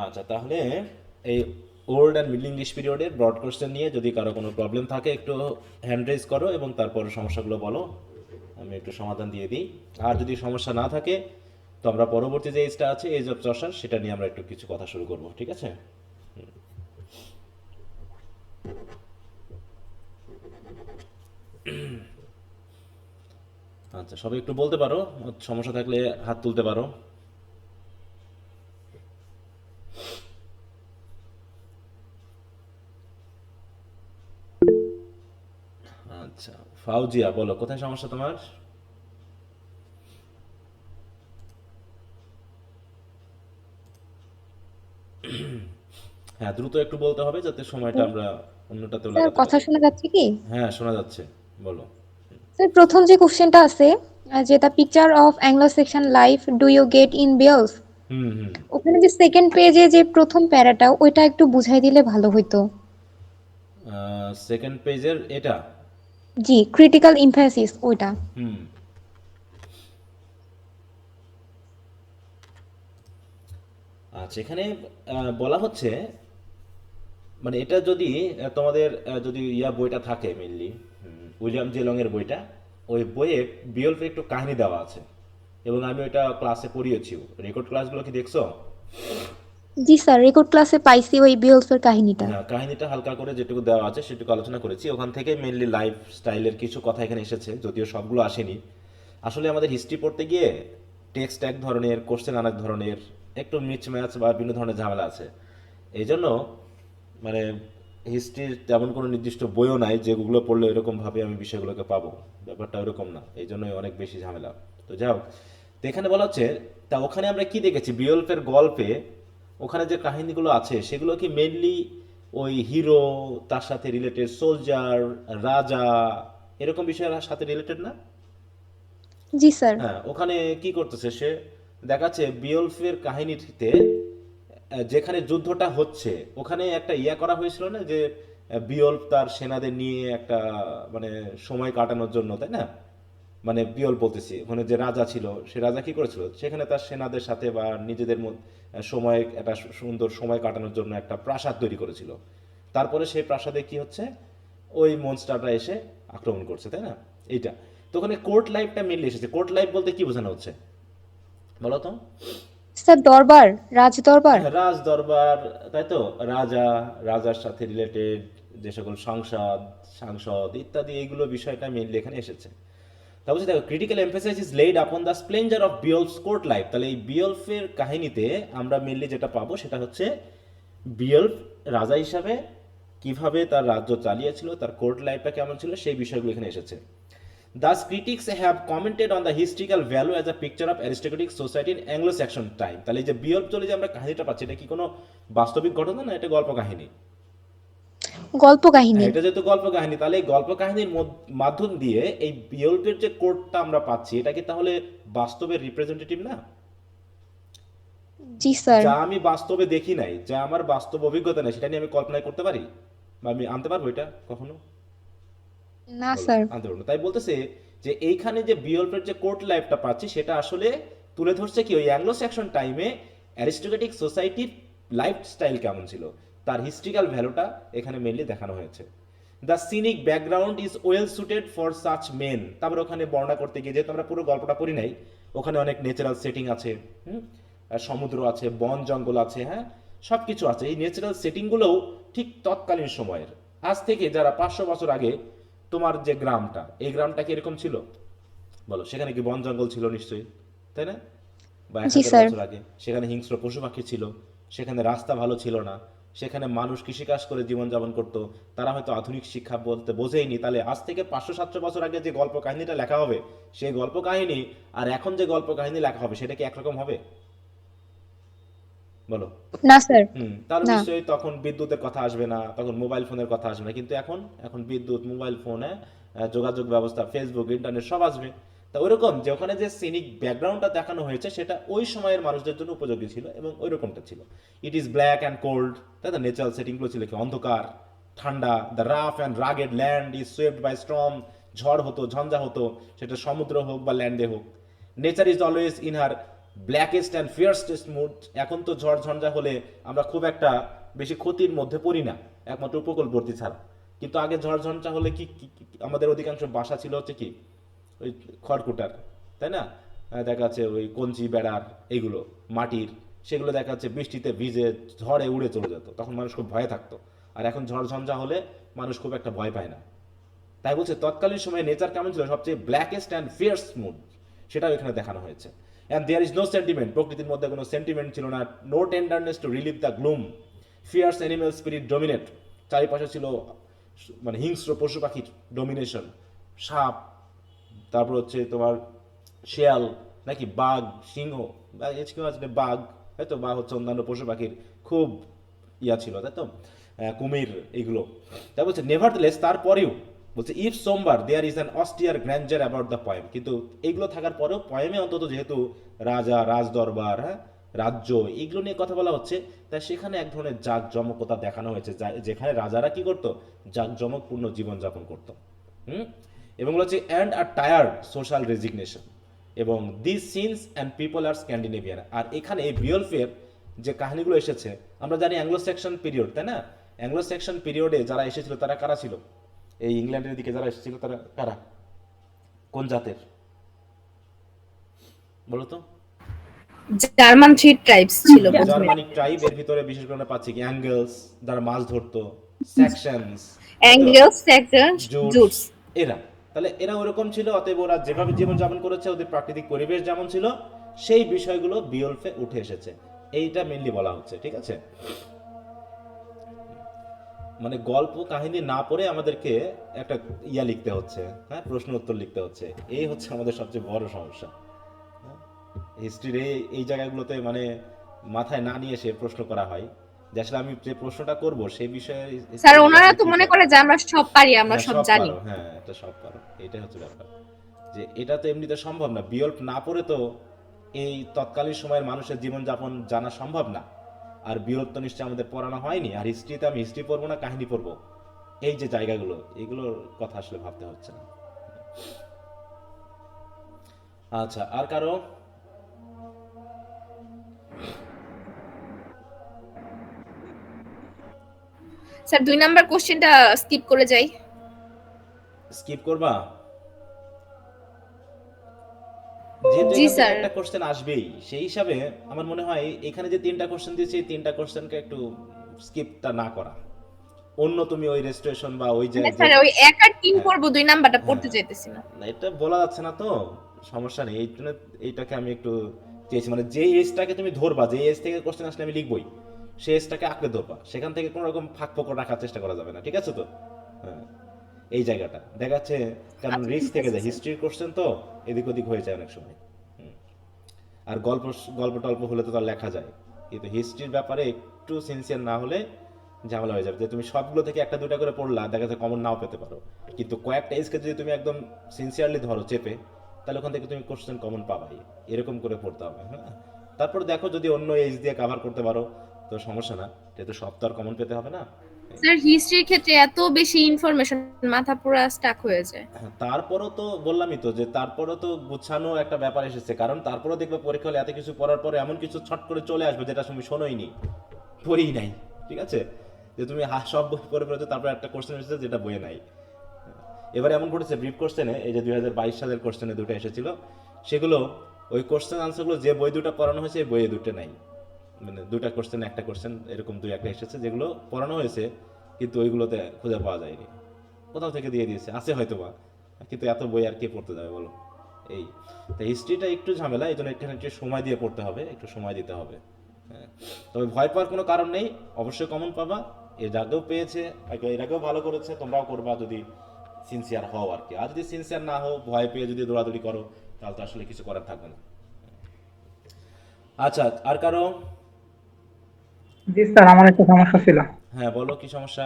আচ্ছা, তাহলে এই ওল্ড অ্যান্ড মিডল ইংলিশ পিরিয়ডের ব্রড কোশ্চেন নিয়ে যদি কারো কোনো প্রবলেম থাকে একটু হ্যান্ড রেজ করো এবং তারপর সমস্যাগুলো বলো, আমি একটু সমাধান দিয়ে দিই। আর যদি সমস্যা না থাকে তো আমরা পরবর্তী যে এজটা আছে, এজ অফ চষার, সেটা নিয়ে আমরা একটু কিছু কথা শুরু করব, ঠিক আছে? আচ্ছা, সবাই একটু বলতে পারো, সমস্যা থাকলে হাত তুলতে পারো। আচ্ছা, ফাউজিয়া বলো, কোথায় সমস্যা তোমার? হ্যাঁ, দ্রুত একটু বলতে হবে যাতে সময়টা আমরা অন্যটাতেও স্যার লাগাতে কথা পারি। শোনা যাচ্ছে কি? হ্যাঁ, শোনা যাচ্ছে, বলো। স্যার প্রথম যে কোশ্চেনটা আছে, যে the picture of Anglo Saxon life do you get in Beowulf, hmm hmm. ওখানে যে সেকেন্ড পেজে যে প্রথম প্যারাটা ওইটা একটু বুঝাই দিলে ভালো হইতো। সেকেন্ড পেজের এটা? জি, ক্রিটিক্যাল ইমফ্যাসিস ওইটা। হুম। আচ্ছা, এখানে বলা হচ্ছে, মানে এটা যদি তোমাদের যদি বইটা থাকে মেইনলি, উইলিয়াম জেলং এর বইটা, ওই বইয়ে বিয়ল্ফের একটু কাহিনী দেওয়া আছে এবং আমি ওইটা ক্লাসে পড়িয়েছিও। রেকর্ড ক্লাসগুলো কি দেখছো? জি স্যার, রেকর্ড ক্লাসে পাইছি ওই বিয়লসের কাহিনীটা। হ্যাঁ, কাহিনীটা হালকা করে যেটুকু দেওয়া আছে সেটুকু আলোচনা করেছি। ওখান থেকে মেইনলি লাইফ স্টাইলের কিছু কথা এখানে এসেছে, যদিও সবগুলো আসেনি। আসলে আমাদের হিস্ট্রি পড়তে গিয়ে টেক্সট এক ধরনের, কোশ্চেন আরেক ধরনের, একটু মিচ ম্যাচ বা বিভিন্ন ধরনের ঝামেলা আছে। এই জন্য মানে হিস্ট্রির তেমন কোনো নির্দিষ্ট বইও নাই যেগুলো পড়লে এরকমভাবে আমি বিষয়গুলোকে পাবো। ব্যাপারটা ওরকম না, এই জন্যই অনেক বেশি ঝামেলা। তো যাই হোক, তো এখানে বলা হচ্ছে, তা ওখানে আমরা কি দেখেছি বিয়ল্ফের গল্পে? ওখানে যে কাহিনীগুলো আছে সেগুলো কি মেনলি ওই হিরো, তার সাথে রিলেটেড সোলজার, রাজা, এরকম বিষয়ের সাথে রিলেটেড না? জি স্যার। হ্যাঁ, ওখানে কি করতেছে সে, দেখাচ্ছে বিয়লফের কাহিনীতে যেখানে যুদ্ধটা হচ্ছে ওখানে একটা করা হয়েছিল না যে বিয়ল্ফ তার সেনাদের নিয়ে একটা মানে সময় কাটানোর জন্য, তাই না? মানে বিয়ল বলতেছি, ওখানে যে রাজা ছিল সে রাজা কি করেছিল, সেখানে তার সেনাদের সাথে বা নিজেদের মধ্যে সময় একটা সুন্দর সময় কাটানোর জন্য একটা প্রাসাদ তৈরি করেছিল। তারপরে সেই প্রাসাদে কি হচ্ছে, ওই মনস্টারটা এসে আক্রমণ করছে, তাই না? এইটা। তো ওখানে কোর্ট লাইফটা মেনলি এসেছে। কোর্ট লাইফ বলতে কি বোঝানো হচ্ছে বলো তো? স্যার দরবার, রাজ দরবার। হ্যাঁ, রাজ দরবার, তাই তো। রাজা, রাজার সাথে রিলেটেড যে সকল সংসদ, সাংসদ ইত্যাদি, এইগুলো বিষয়টা মেইনলি এখানে এসেছে। তা বলছি দেখো, critical emphasis is laid upon the splendour of Beowulf's court life. তাহলে এই বিয়লফের কাহিনীতে আমরা মেইনলি যেটা পাবো সেটা হচ্ছে বিয়ল্ফ রাজা হিসাবে কিভাবে তার রাজ্য চালিয়েছিল, তার কোর্ট লাইফটা কেমন ছিল, সেই বিষয়গুলো এখানে এসেছে। Thus, critics have commented on the historical value as a picture of aristocratic society in Anglo-Saxon time. তাহলে এই যে বিয়ল্প চলে যে আমরা কাহিনীটা পাচ্ছি, এটা কি কোনো বাস্তবিক ঘটনা না, এটা গল্প কাহিনী? গল্প হ্যাঁ, কাহিনী। এটা যেহেতু গল্প কাহিনী, তাহলে এই গল্প কাহিনীর মাধ্যম দিয়ে এই বিয়ল্পের যে কোর্টটা আমরা পাচ্ছি, এটা কি তাহলে বাস্তবের রিপ্রেজেন্টেটিভ না? জি স্যার। যা আমি বাস্তবে দেখি নাই, যা আমার বাস্তব অভিজ্ঞতা নেই, সেটা নিয়ে আমি কল্পনায় করতে পারি বা আমি আনতে পারবো এটা কখনো? না বলো, স্যার। আনতে পারবো না। তাই বলতেছে যে এইখানে যে বিয়ল্পের যে কোর্ট লাইফটা পাচ্ছি সেটা আসলে তুলে ধরছে কি ওই অ্যাংলো স্যাকশন টাইমে অ্যারিস্টোক্রেটিক সোসাইটির লাইফস্টাইল কেমন ছিল, তার হিস্ট্রিক্যাল ভ্যালুটা এখানে মেনলি দেখানো হয়েছে। The scenic background is well suited for such men. তারপর ওখানে বর্ণনা করতে গিয়ে, যেহেতু আমরা পুরো গল্পটা পড়ি নাই, ওখানে অনেক ন্যাচারাল সেটিং আছে, হুম, আর সমুদ্র আছে, বন জঙ্গল আছে, হ্যাঁ, সব কিছু আছে। এই ন্যাচারাল সেটিংগুলোও ঠিক তৎকালীন সময়ের, আজ থেকে যারা 500 বছর আগে তোমার যে গ্রামটা, এই গ্রামটা কি এরকম ছিল বলো? সেখানে কি বন জঙ্গল ছিল? নিশ্চয়ই, তাই না? বা এক জি হাজার স্যার। বছর আগে সেখানে হিংস্র পশু পাখি ছিল, সেখানে রাস্তা ভালো ছিল না, সেখানে মানুষ কৃষিকাজ করে জীবনযাপন করত, তারা হয়তো আধুনিক শিক্ষা বলতে বোঝেইনি। তাহলে আজ থেকে 500-700 বছর আগে যে গল্প কাহিনীটা লেখা হবে, সেই গল্প কাহিনী আর এখন যে গল্প কাহিনী লেখা হবে সেটা কি একরকম হবে বলো? না স্যার। তাহলে না। নিশ্চয়ই তখন বিদ্যুতের কথা আসবে না, তখন মোবাইল ফোনের কথা আসবে না, কিন্তু এখন এখন বিদ্যুৎ, মোবাইল ফোনে যোগাযোগ ব্যবস্থা, ফেসবুক, ইন্টারনেট সব আসবে। তা ওইরকম যে ওখানে যে সিনিক ব্যাকগ্রাউন্ডটা দেখানো হয়েছে সেটা ওই সময়ের মানুষদের জন্য উপযোগী ছিল এবং ওই রকমটা ছিল। It is black and cold, তাই না? ন্যাচারাল সেটিংগুলো ছিল কি অন্ধকার, ঠান্ডা। The rough and rugged land is swayed by storm. ঝড় হতো, ঝঞ্ঝা হতো, সেটা সমুদ্র হোক বা ল্যান্ডে হোক। Nature is always in her blackest and fiercest mood. এখন তো ঝড় ঝঞ্ঝা হলে আমরা খুব একটা বেশি ক্ষতির মধ্যে পড়ি না, একমাত্র উপকূলবর্তী ছাড়া। কিন্তু আগে ঝড় ঝঞ্ঝা হলে আমাদের অধিকাংশ বাসা ছিল হচ্ছে কি ওই খড়কুটার, তাই না? দেখা যাচ্ছে ওই কঞ্চি বেড়ার, এইগুলো মাটির, সেগুলো দেখা যাচ্ছে বৃষ্টিতে ভিজে ঝড়ে উড়ে চলে যেত, তখন মানুষ খুব ভয়ে থাকতো। আর এখন ঝড় ঝঞ্ঝা হলে মানুষ খুব একটা ভয় পায় না। তাই বলছে তৎকালীন সময়ে নেচার কেমন ছিল, সবচেয়ে ব্ল্যাকেস্ট অ্যান্ড ফিয়ার্স মুড, সেটাও এখানে দেখানো হয়েছে। And there is no sentiment, প্রকৃতির মধ্যে কোনো সেন্টিমেন্ট ছিল না। No tenderness to relieve the gloom, fierce animal spirit dominate, চারিপাশে ছিল মানে হিংস্র পশু পাখির ডোমিনেশন, সাপ, তারপর হচ্ছে তোমার শেয়াল, নাকি বাঘ, সিংহ, বা কেউ আছে বাঘ, তাই তো, বা হচ্ছে অন্যান্য পশু পাখির খুব ইয়া ছিল, তাই তো, কুমির, এগুলো। তাই বলছে নেভারথলেস, তারপরেও বলছে ইফ সোমবার there is an austere grandeur about the poem, কিন্তু এগুলো থাকার পরেও পয়েমে অন্তত যেহেতু রাজা, রাজদরবার, হ্যাঁ, রাজ্য, এগুলো নিয়ে কথা বলা হচ্ছে, তাই সেখানে এক ধরনের জাঁকজমকতা দেখানো হয়েছে, যেখানে রাজারা কি করতো, জাঁকজমকপূর্ণ জীবনযাপন করতো। হুম। এবং হচ্ছে অ্যান্ড আর টায়ার্ড সোশ্যাল রেজিগনেশন, এবং this sins and people are Scandinavian. আর এখানে এই বিয়লফের যে কাহিনীগুলো এসেছে, আমরা জানি অ্যাংলো সেকশন পিরিয়ড, তাই না? অ্যাংলো সেকশন পিরিয়ডে যারা এসেছিল তারা কারা ছিল? এই ইংল্যান্ডের দিকে যারা এসেছিল তারা কারা, কোন জাতের বলো তো? জার্মান 3 ট্রাইবস ছিল প্রথমে। জার্মানিক ট্রাইব, এর ভিতরে বিশেষ করে আমরা পাচ্ছি কি অ্যাঙ্গেলস, যারা মাছ ধরতো, সেকশনস, তাই তো, অ্যাঙ্গেলস, স্যাক্সনস, জুটস, জুটস। এরা। তাহলে এরা ওরকম ছিল, অতএব ওরা যেভাবে জীবনযাপন করেছে, ওদের প্রাকৃতিক পরিবেশ যেমন ছিল, সেই বিষয়গুলো বিয়লফে উঠে এসেছে। এইটা মেনলি বলা হচ্ছে, ঠিক আছে? মানে গল্প কাহিনী না পড়ে আমাদেরকে একটা ইয়া লিখতে হচ্ছে, হ্যাঁ, প্রশ্ন উত্তর লিখতে হচ্ছে, এই হচ্ছে আমাদের সবচেয়ে বড় সমস্যা। হিস্ট্রির এই জায়গাগুলোতে মানে মাথায় না নিয়ে এসে প্রশ্ন করা হয়, যে আসলে আমি যে প্রশ্নটা করব সেই বিষয়ে স্যার হিস্ট্রির ওনারা আসলে তো কি মনে চায়। করে যে আমরা সব পারি, আমরা হ্যাঁ সব সব জানি। পারো, হ্যাঁ এটা সব পারো, এটাই হচ্ছে ব্যাপার। যে এটা তো এমনিতে সম্ভব না, বিয়ল্প না পড়ে তো এই তৎকালীন সময়ের মানুষের জীবনযাপন জানা সম্ভব না। আর বিয়ল্প তো নিশ্চয়ই আমাদের পড়ানো হয়নি, আর হিস্ট্রিতে আমি হিস্ট্রি পড়বো না কাহিনী পড়বো, এই যে জায়গাগুলো, এগুলোর কথা আসলে ভাবতে হচ্ছে না। আচ্ছা, আর কারো? স্যার 2 নাম্বার কোশ্চেনটা স্কিপ করে যাই। স্কিপ করবা? যেহেতু জি এখান থেকে স্যার। একটা কোশ্চেন আসবেই, সেই হিসাবে আমার মনে হয় এখানে যে তিনটা কোশ্চেন দিয়েছি, এই তিনটা কোশ্চেনকে একটু স্কিপটা না করা। অন্য তুমি ওই রেজিস্ট্রেশন বা ওই যে মানে যে স্যার ওই 1 আর 3 হ্যাঁ, পড়বো, 2 নাম্বারটা হ্যাঁ, পড়তে চাইতেছি না। না, এটা বলা যাচ্ছে না তো, সমস্যা নেই। এই জন্য এইটাকে আমি একটু চেয়েছি, মানে যে এজটাকে তুমি ধরবা, যে এজ থেকে কোশ্চেন আসলে আমি লিখবই, সেই এজটাকে আঁকড়ে ধরবা, সেখান থেকে কোনো রকম ফাঁক ফোকর রাখার চেষ্টা করা যাবে না, ঠিক আছে তো? হ্যাঁ, এই জায়গাটা দেখা যাচ্ছে, কারণ আচ্ছা রিস্ক ঠিক থেকে আছে যায়, স্যার। হিস্ট্রির কোশ্চেন তো এদিক ওদিক হয়ে যায় অনেক সময়। হুম। আর গল্প, গল্প টল্প হলে তো তার লেখা যায়, কিন্তু হিস্ট্রির ব্যাপারে একটু সিনসিয়ার না হলে ঝামেলা হয়ে যাবে। যে তুমি সবগুলো থেকে একটা দুটা করে পড়লা, দেখা যাচ্ছে কমন নাও পেতে পারো, কিন্তু কয়েকটা এজকে যদি তুমি একদম সিনসিয়ারলি ধরো চেপে, তাহলে ওখান থেকে তুমি কোশ্চেন কমন পাবাই। এরকম করে পড়তে হবে, হ্যাঁ। তারপর দেখো যদি অন্য এজ দিয়ে কাভার করতে পারো তো সমস্যা না, যেহেতু সব তো আর কমন পেতে হবে না। স্যার হিস্ট্রির ক্ষেত্রে এত বেশি ইনফরমেশন, মাথা পুরো স্টাক হয়ে যায়। হ্যাঁ, তারপরও তো বললামই তো, যে তারপরও তো গুছানো একটা ব্যাপার এসেছে, কারণ তারপরও দেখবে পরীক্ষা হলে এত কিছু পড়ার পরে এমন কিছু ছট করে চলে আসবে যেটা তুমি শোনোই নি, পড়েই নাই, ঠিক আছে? যে তুমি সব বই পড়ে ফেলেছো, তারপর একটা কোশ্চেন এসেছে যেটা বইয়ে নাই। এবার এমন ঘটেছে ব্রিফ কোশ্চেনে, এই যে 2022 সালের কোশ্চেনে দুটো এসেছিল, সেগুলো ওই কোশ্চেন আনসারগুলো যে বই দুটো পড়ানো হয়েছে এই বইয়ে দুটো নাই। মানে দুটা কোশ্চেন একটা কোশ্চেন এরকম দুই একটা এসেছে যেগুলো পড়ানো হয়েছে, কিন্তু ওইগুলোতে খুঁজে পাওয়া যায়নি, কোথাও থেকে দিয়ে দিয়েছে, আছে হয়তো বা, কিন্তু এত বই আর কে পড়তে যাবে বলো? এই তো হিস্ট্রিটা একটু ঝামেলা, এই জন্য এখানে একটু সময় দিয়ে পড়তে হবে, একটু সময় দিতে হবে। হ্যাঁ, তবে ভয় পাওয়ার কোনো কারণ নেই, অবশ্যই কমন পাবা। এর আগেও পেয়েছে, এর আগেও ভালো করেছে, তোমরাও করবা যদি সিনসিয়ার হও আর কি। আর যদি সিনসিয়ার না হও, ভয় পেয়ে যদি দৌড়াদৌড়ি করো, তাহলে তো আসলে কিছু করার থাকবে না। আচ্ছা, আর কারো? জি স্যার, আমার একটা সমস্যা ছিল। হ্যাঁ বলো, কি সমস্যা?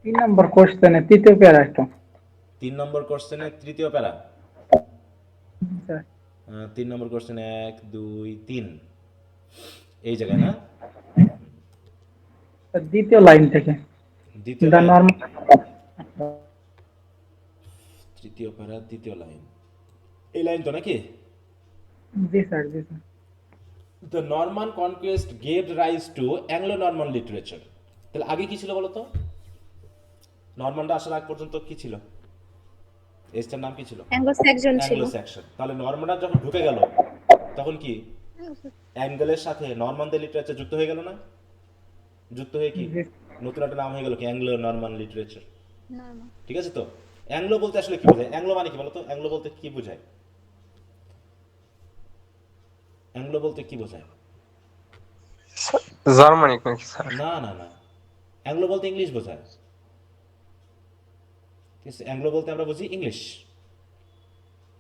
3 নম্বর কোশ্চেনে তৃতীয় প্যারা একটু। 3 নম্বর কোশ্চেনের তৃতীয় প্যারা। স্যার, 3 নম্বর কোশ্চেন, 1 2 3, এই জায়গায় না? দ্বিতীয় লাইন থেকে দ্বিতীয় দা লাইন, নর্মাল। তৃতীয় প্যারা দ্বিতীয় লাইন, এই লাইন তো নাকি? জি স্যার, জি sir. The Norman conquest gave rise to Anglo Norman literature. তাহলে আগে কি ছিল বলতো? নরমানরা আসার আগ পর্যন্ত কি ছিল? এসটার নাম কি ছিল? অ্যাঙ্গলো স্যাক্সন ছিল। Anglo Saxon. তাহলে নরমানরা যখন ঢুকে গেল তখন কি অ্যাঙ্গেলের সাথে নরমানদের লিটারেচার যুক্ত হয়ে গেল না? যুক্ত হয়ে কি জি নতুন একটা নাম হয়ে গেল কি অ্যাংলো নরমান লিটারেচার। নরমাল। ঠিক আছে তো? অ্যাংলো বলতে আসলে কি বোঝায়? অ্যাংলো মানে কি বলতো? অ্যাংলো বলতে কি বোঝায়? অ্যাংলো বলতে কি বোঝায়? জার্মানিক নাকি স্যার? না না না, অ্যাংলো বলতে ইংলিশ বোঝায়। ঠিক আছে, অ্যাংলো বলতে আমরা বুঝি ইংলিশ।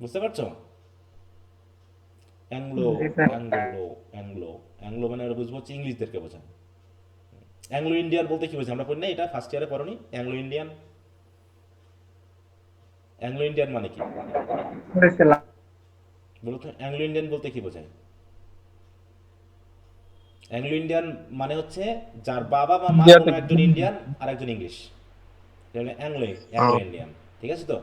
বুঝতে পারছো? অ্যাংলো জি স্যার। অ্যাংলো অ্যাংলো অ্যাংলো মানে আমরা বুঝবো হচ্ছে ইংলিশদেরকে বোঝায়। অ্যাংলো ইন্ডিয়ান বলতে কি বোঝায়? আমরা পড়ি না এটা ফার্স্ট ইয়ারে পড়নি? Anglo Indian. অ্যাংলো ইন্ডিয়ান মানে কি পড়েছিলাম। বলো তো? অ্যাংলো ইন্ডিয়ান বলতে কি বোঝায়? অ্যাংলো ইন্ডিয়ান মানে হচ্ছে যার বাবা বা মা ইন্ডিয়াতে কোনো একজন ইন্ডিয়ান আর একজন ইংলিশ, অ্যাংলো অ্যাংলো ইন্ডিয়ান। ঠিক আছে তো?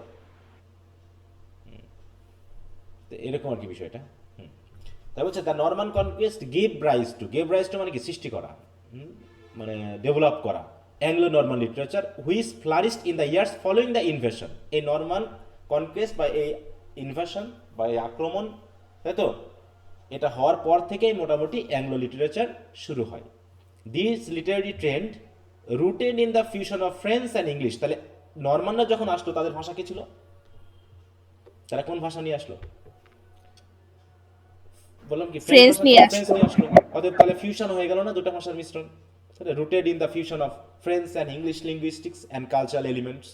তো এরকম আর কি বিষয়টা। তাই বলছে the Norman conquest gave rise two মানে কি সৃষ্টি করা, মানে ডেভেলপ করা Anglo Norman literature which ফ্লারিস্ট in the years following the invasion. এই নরমান কনকুয়েস্ট বা এই ইনভেশন বা এই আক্রমণ, তাই তো, এটা হওয়ার পর থেকেই মোটামুটি অ্যাংলো লিটারেচার শুরু হয়। This Literary trend rooted in the fusion of French and English. তাহলে নরমানরা যখন আসলো তাদের ভাষা কি ছিল? তারা কোন ভাষা নিয়ে আসলো? বললাম কি ফ্রেঞ্চ ফ্রেঞ্চ ভাষা, নিয়ে ফ্রেঞ্চ আসলো। নিয়ে আসলো। অতএব তাহলে ফিউশন হয়ে গেল না দুটো ভাষার মিশ্রণ। তাহলে rooted in the fusion of French and English linguistics and cultural elements.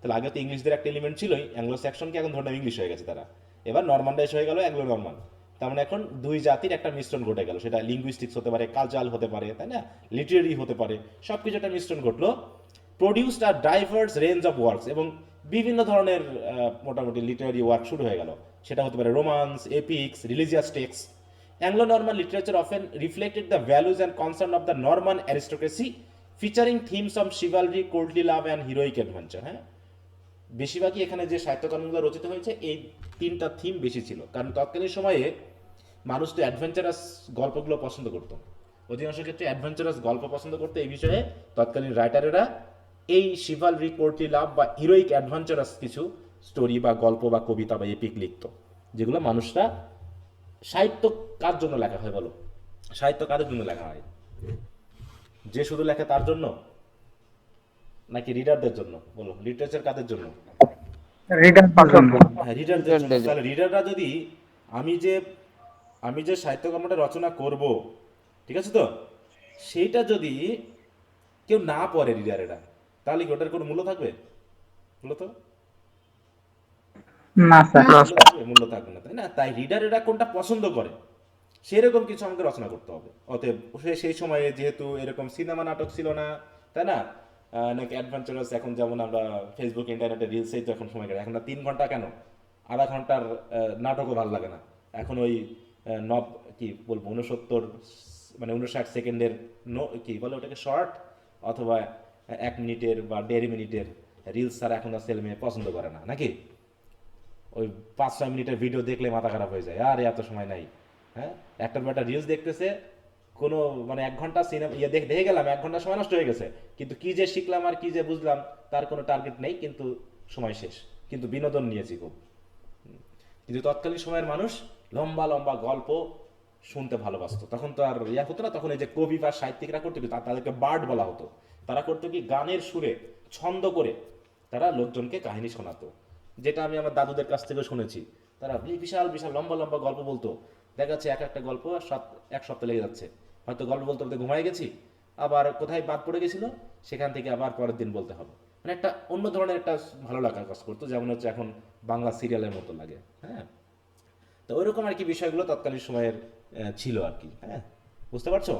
তাহলে আগে তো ইংলিশদের একটা এলিমেন্ট ছিলই, অ্যাংলো স্যাকশনকে এখন ধরলাম ইংলিশ হয়ে গেছে তারা। এবার নরমানরা এসে হয়ে গেল অ্যাংলো নরমান। তার মানে এখন দুই জাতির একটা মিশ্রণ ঘটে গেল। সেটা লিঙ্গুইস্টিক্স হতে পারে, কালচারাল হতে পারে, তাই না, লিটারেরি হতে পারে, সব কিছু একটা মিশ্রণ ঘটলো। প্রডিউসড আর ডাইভার্স রেঞ্জ অফ ওয়ার্কস, এবং বিভিন্ন ধরনের মোটামুটি লিটারারি ওয়ার্ক শুরু হয়ে গেল। সেটা হতে পারে romance, epics, religious text. Anglo-Norman literature often reflected the values and concern of the Norman aristocracy, featuring themes of chivalry, courtly love and heroic adventure. হ্যাঁ, বেশিরভাগই এখানে যে সাহিত্যকর্মগুলো রচিত হয়েছে এই তিনটা থিম বেশি ছিল, কারণ তৎকালীন সময়ে মানুষ তো অ্যাডভেঞ্চারাস গল্পগুলো পছন্দ করতো। অধিকাংশ ক্ষেত্রে অ্যাডভেঞ্চারাস গল্প পছন্দ করতো। এই বিষয়ে তৎকালীন রাইটারেরা এই শিভালরি, কোর্টলি লাভ বা হিরোইক অ্যাডভেঞ্চারাস কিছু স্টোরি বা গল্প বা কবিতা বা এপিক লিখতো, যেগুলো মানুষরা সাহিত্য কার জন্য লেখা হয় বলো? সাহিত্য কাদের জন্য লেখা হয়? যে শুধু লেখে তার জন্য, নাকি রিডারদের জন্য? বলো, লিটারেচার কাদের জন্য? রিডারদের জন্য। হ্যাঁ, রিডারদের জন্য। তাহলে রিডাররা যদি, আমি যে আমি যে সাহিত্যকর্মটা রচনা করব, ঠিক আছে তো, সেইটা যদি কেউ না পড়ে রিডারেরা, তাহলে কি ওটার কোনো মূল্য থাকবে? বলো তো? না স্যার। না মূল্য স্যার। থাকবে? মূল্য থাকবে না, তাই না? তাই রিডারেরা কোনটা পছন্দ করে সেরকম কিছু আমাকে রচনা করতে হবে। অতএব সেই সময়ে যেহেতু এরকম সিনেমা নাটক ছিল না, তাই না, নাকি অ্যাডভেঞ্চারাস এখন যেমন আমরা ফেসবুক ইন্টারনেটে রিলসেই তো এখন সময় কাটে। এখন না 3 ঘন্টা কেন, আধা ঘন্টার নাটকও ভালো লাগে না। এখন ওই নব কি বলবো 69 মানে 59 সেকেন্ডের কি বলে ওটাকে, শর্ট, অথবা 1 মিনিটের বা 1.5 মিনিটের রিলস ছাড়া এখন আর ছেলে মেয়ে পছন্দ করে না, নাকি? ওই 5-6 মিনিটের ভিডিও দেখলে মাথা খারাপ হয়ে যায়, আর এত সময় নাই। হ্যাঁ, একটার পর একটা রিলস দেখতেছে, কোনো মানে 1 ঘন্টা সিনেমা ইয়ে দেখে গেলাম, 1 ঘন্টা সময় নষ্ট হয়ে গেছে, কিন্তু কি যে শিখলাম আর কি যে বুঝলাম তার কোনো টার্গেট নেই, কিন্তু সময় শেষ, কিন্তু বিনোদন নিয়েছি খুব। কিন্তু তৎকালীন সময়ের মানুষ লম্বা লম্বা গল্প শুনতে ভালোবাসতো। তখন তো আর ইয়া হতো না, তখন এই যে কবি বা সাহিত্যিকরা করতো কি, তাদেরকে বার্ড বলা হতো। তারা করতো কি, গানের সুরে ছন্দ করে তারা লোকজনকে কাহিনী শোনাতো, যেটা আমি আমার দাদুদের কাছ থেকে শুনেছি। তারা বিশাল বিশাল লম্বা লম্বা গল্প বলতো। দেখা যাচ্ছে এক একটা গল্প 1 সপ্তাহ লেগে যাচ্ছে। হয়তো গল্প বলতে বলতে ঘুমাই গেছি, আবার কোথায় বাদ পড়ে গেছিল, সেখান থেকে আবার পরের দিন বলতে হবে। মানে একটা অন্য ধরনের একটা ভালো লাগার কাজ করতো, যেমন হচ্ছে এখন বাংলা সিরিয়ালের মতো লাগে। হ্যাঁ, তো ওইরকম আর কি বিষয়গুলো তৎকালীন সময়ের ছিল আর কি। হ্যাঁ, বুঝতে পারছো?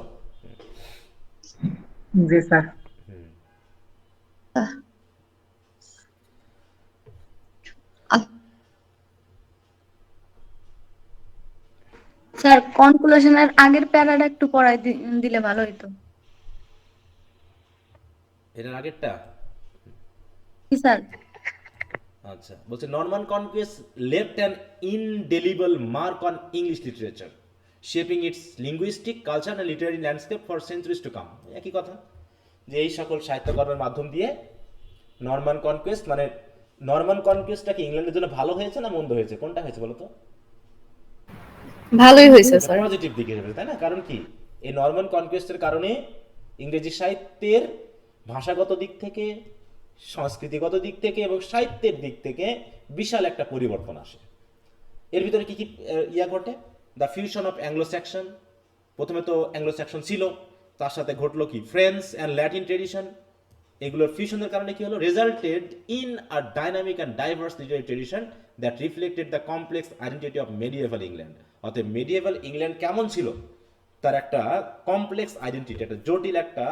জি স্যার। স্যার কনক্লুশনের আগের প্যারাটা একটু পড়াই দিলে ভালো হতো। এটার আগেরটা কি স্যার? আচ্ছা, বলছে Norman conquest left an indelible mark on English literature, shaping its linguistic culture and literary landscape for centuries to come. একই কথা, যে এই সকল সাহিত্যকর্মের মাধ্যম দিয়ে নরমান কনকুয়েস্ট, মানে নরমান কনকুয়েস্টটা কি ইংল্যান্ডের জন্য ভালো হয়েছে না মন্দ হয়েছে, কোনটা হয়েছে বলো তো? ভালোই হয়েছে স্যার। পজিটিভ দিকে যাবে, তাই না? কারণ কি, এই নরমান কনকোয়েস্টের কারণে ইংরেজি সাহিত্যের ভাষাগত দিক থেকে, সংস্কৃতিগত দিক থেকে এবং সাহিত্যের দিক থেকে বিশাল একটা পরিবর্তন আসে। এর ভিতরে কি কি ইয়া ঘটে? The fusion of Anglo Saxon. প্রথমে তো অ্যাংলো স্যাকশন ছিল, তার সাথে ঘটলো কি ফ্রেঞ্চ অ্যান্ড ল্যাটিন ট্রেডিশন। এগুলোর ফিউশনের কারণে কি হলো? Resulted in a dynamic and diverse literary tradition that reflected the complex identity of মেডিয়েভাল England. অতএব মেডিয়েভাল ইংল্যান্ড কেমন ছিল, তার একটা কমপ্লেক্স আইডেন্টিটি, একটা জটিল একটা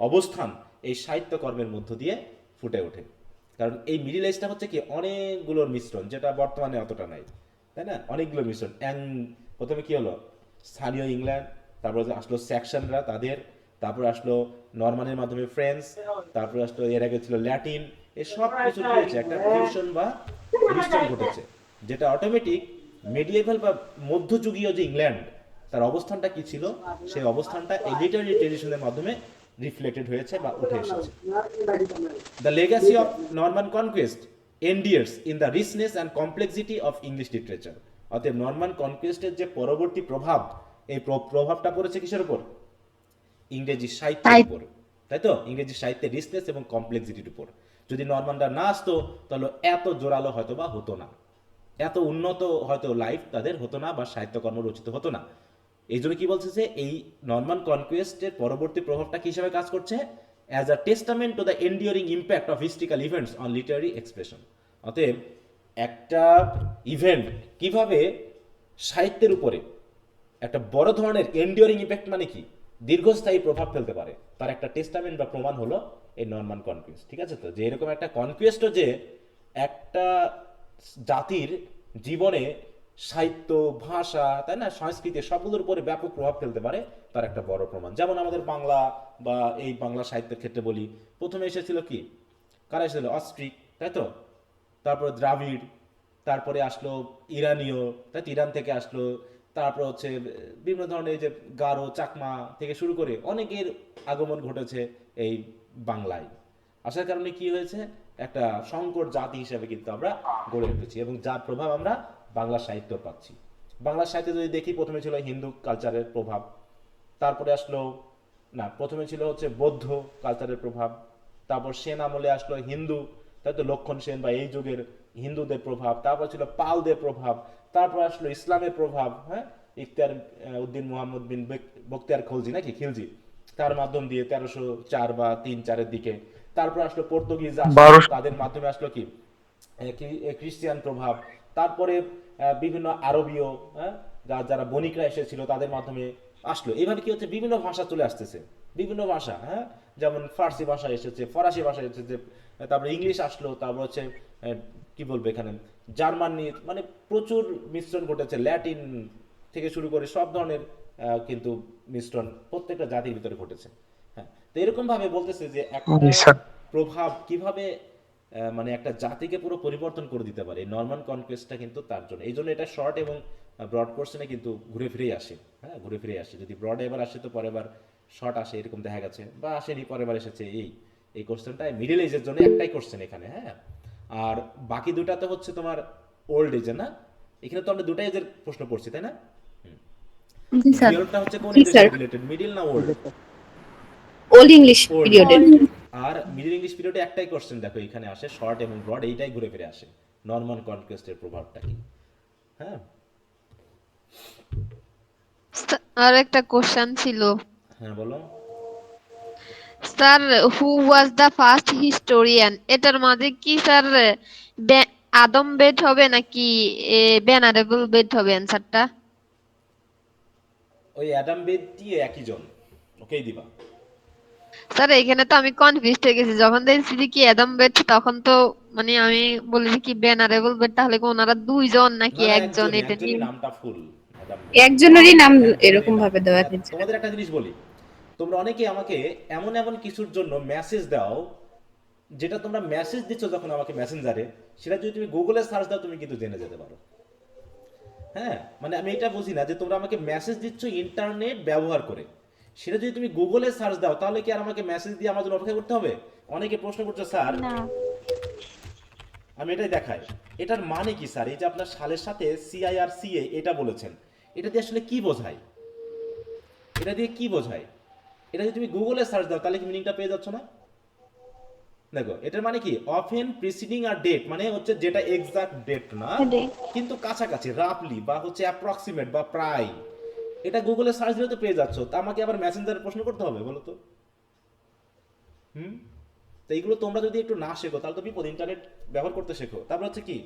অবস্থান এই সাহিত্যকর্মের মধ্য দিয়ে ফুটে ওঠে। কারণ এই মিডিল এজটা হচ্ছে কি অনেকগুলোর মিশ্রণ, যেটা বর্তমানে অতটা নাই, তাই না? অনেকগুলো মিশ্রণ। প্রথমে কি হলো? স্থানীয় ইংল্যান্ড, তারপর আসলো স্যাকশনরা তাদের, তারপর আসলো নরমানের মাধ্যমে ফ্রেঞ্চ, তারপর আসলো এর আগে ছিল ল্যাটিন। এই সব কিছু কি হয়েছে? একটা ফিউশন বা মিশ্রণ ঘটেছে, যেটা অটোমেটিক মেডিয়েভাল বা মধ্যযুগীয় যে ইংল্যান্ড, তার অবস্থানটা কি ছিল, সেই অবস্থানটা এই লিটারি ট্রেডিশনের মাধ্যমে রিফ্লেক্টেড হয়েছে বা উঠে এসেছে। The legacy of Norman conquest endures in the richness and complexity of English literature. অতএব নরমান কনকোয়েস্টের যে পরবর্তী প্রভাব, এই প্রভাবটা পড়েছে কিসের উপর? ইংরেজি সাহিত্যের উপর, তাই তো? ইংরেজি সাহিত্যের রিচনেস এবং কমপ্লেক্সিটির উপর। যদি নরমানরা না আসতো তাহলে এত জোরালো হয়তো বা হতো না, এত উন্নত হয়তো লাইফ তাদের হতো না, বা সাহিত্যকর্ম রচিত হতো না। এই জন্য কি বলছে যে এই নরমান কনকোয়েস্টের পরবর্তী প্রভাবটা কি হিসাবে কাজ করছে? As a testament to the এন্ডিওরিং impact of historical events on Literary expression. অতএব একটা ইভেন্ট কিভাবে সাহিত্যের উপরে একটা বড় ধরনের এন্ডিওরিং ইম্প্যাক্ট, মানে কি দীর্ঘস্থায়ী প্রভাব ফেলতে পারে, তার একটা টেস্টামেন্ট বা প্রমাণ হলো এই নরমান কনকুয়েস্ট। ঠিক আছে? তো যে এরকম একটা কনকুয়েস্টও যে একটা জাতির জীবনে সাহিত্য, ভাষা, তাই না, সংস্কৃতি সবগুলোর উপরে ব্যাপক প্রভাব ফেলতে পারে, তার একটা বড় প্রমাণ। যেমন আমাদের বাংলা বা এই বাংলা সাহিত্যের ক্ষেত্রে বলি, প্রথমে এসেছিল কি, কারা এসেছিল? অস্ট্রিক, তাই তো? তারপর দ্রাবিড়, তারপরে আসলো ইরানীয়, তাই তো, ইরান থেকে আসলো। তারপর হচ্ছে বিভিন্ন ধরনের এই যে গারো, চাকমা থেকে শুরু করে অনেকের আগমন ঘটেছে এই বাংলায়। আসার কারণে কি হয়েছে? একটা সংকর জাতি হিসেবে কিন্তু আমরা গড়ে উঠেছি, এবং যার প্রভাব আমরা বাংলা সাহিত্য পাচ্ছি। বাংলা সাহিত্যে যদি দেখি, প্রথমে ছিল হিন্দু কালচারের প্রভাব, তারপরে আসলো, না, প্রথমে ছিল হচ্ছে বৌদ্ধ কালচারের প্রভাব, তারপর সেন আমলে আসলো হিন্দু, তাই তো, লক্ষণ সেন বা এই যুগের হিন্দুদের প্রভাব, তারপর ছিল পালদের প্রভাব, তারপর আসলো ইসলামের প্রভাব, হ্যাঁ, ইখতিয়ার উদ্দিন মোহাম্মদ বিন বখতিয়ার খলজি, নাকি খিলজি, তার মাধ্যম দিয়ে 1304 বা 3-4-এর দিকে। তারপর আসলো পর্তুগিজ, তাদের মাধ্যমে আসলো কি খ্রিস্টিয়ান প্রভাব। তারপরে বিভিন্ন আরবীয়, হ্যাঁ, যারা বণিকরা এসেছিল তাদের মাধ্যমে আসলো। এইভাবে কি হচ্ছে, বিভিন্ন ভাষা চলে আসতেছে, বিভিন্ন ভাষা, হ্যাঁ, যেমন ফার্সি ভাষা এসেছে, ফরাসি ভাষা এসেছে, তারপরে ইংলিশ আসলো, তারপর হচ্ছে কি বলবো এখানে, জার্মানির, মানে প্রচুর মিশ্রণ ঘটেছে, ল্যাটিন থেকে শুরু করে সব ধরনের কিন্তু মিশ্রণ প্রত্যেকটা জাতির ভিতরে ঘটেছে। হ্যাঁ, তো এরকম ভাবে বলতেছে যে একটা প্রভাব কিভাবে মানে একটা জাতিকে পুরো পরিবর্তন করে দিতে পারে। নরমান কনকোয়েস্টটা কিন্তু তার জন্য, এই জন্য এটা শর্ট এবং ব্রড কোশ্চেনে কিন্তু ঘুরে ফিরেই আসে। হ্যাঁ, ঘুরে ফিরে আসে। যদি ব্রড এবার আসে তো পরের বার শর্ট আসে, এরকম দেখা গেছে, বা আসেনি পরের বার এসেছে। এই কোশ্চেনটা মিডিল এজের জন্য একটাই কোশ্চেন এখানে। হ্যাঁ, আর বাকি দুটাতে হচ্ছে তোমার ওল্ড এজের, না? এখানে তো আমরা দুটা এজের প্রশ্ন পড়ছি, তাই না? জি স্যার। পিরিয়ডটা হচ্ছে কোন জি এজের স্যার, সাথে রিলেটেড, মিডিল না ওল্ড? Old English old. পিরিয়ডের। আর মিডল ইংলিশ পিরিয়ডে একটাই কোশ্চেন দেখো এখানে আসে, শর্ট এবং ব্রড, এইটাই ঘুরে ফিরে আসে, নরমান কনকোয়েস্টের প্রভাবটা কি। হ্যাঁ, আর একটা কোশ্চেন ছিল হ্যাঁ বলো। Sir, who was the first historian, এটার মাঝে কি স্যার আদম বেড হবে নাকি ভেনারেবল বেড হবে অ্যান্সারটা? ওই অ্যাডাম বেদি একই জন, ওকেই দিবা। স্যার এখানে তো আমি কনফিউজড হয়ে গেছি, যখন দেখছি যে কি অ্যাডাম বেড তখন তো মানে আমি বলি যে কি ভেনারেবল বেড, তাহলে কি ওনারা দুইজন নাকি না না, একজন? এটা একজনই, নিয়ে নামটা ফুল অ্যাডাম বেদ, একজনেরই নাম একজনেরই এরকম নাম। ভাবে দেওয়া হয়েছে। তোমাদের একটা জিনিস বলি, তোমরা অনেকে আমাকে এমন এমন কিছুর জন্য মেসেজ দাও যেটা তোমরা মেসেজ দিচ্ছ যখন আমাকে মেসেঞ্জারে, সেটা যদি তুমি গুগলে সার্চ দাও তুমি কিন্তু জেনে যেতে পারো। হ্যাঁ, মানে আমি এটা বুঝি না যে তোমরা আমাকে মেসেজ দিচ্ছ ইন্টারনেট ব্যবহার করে, সেটা যদি তুমি গুগলে সার্চ দাও তাহলে কি আর আমাকে মেসেজ দিয়ে আমার জন্য অপেক্ষা করতে হবে? অনেকে প্রশ্ন করছে স্যার, না। আমি এটাই দেখাই, এটার মানে কি স্যার? এই যে আপনার সালের সাথে সিআই আর সিএ এটা বলেছেন, এটা দিয়ে আসলে কি বোঝায়? এটা দিয়ে কি বোঝায়? এটা যদি তুমি গুগলে সার্চ দাও তাহলে কি মিনিংটা পেয়ে যাচ্ছ না? দেখো এটার মানে কি, অফেন প্রিসিডিং আর ডেট, মানে হচ্ছে যেটা এক্সাক্ট ডেট না Date। কিন্তু কাছাকাছি, রাফলি বা হচ্ছে অ্যাপ্রক্সিমেট বা প্রায়, এটা গুগলে সার্চ দিলে তো পেয়ে যাচ্ছ। তা আমাকে আবার মেসেঞ্জারে প্রশ্ন করতে হবে বলো তো? হুম, তো এইগুলো তোমরা যদি একটু না শেখো তাহলে তো বিপদ। ইন্টারনেট ব্যবহার করতে শেখো। তারপর হচ্ছে কি,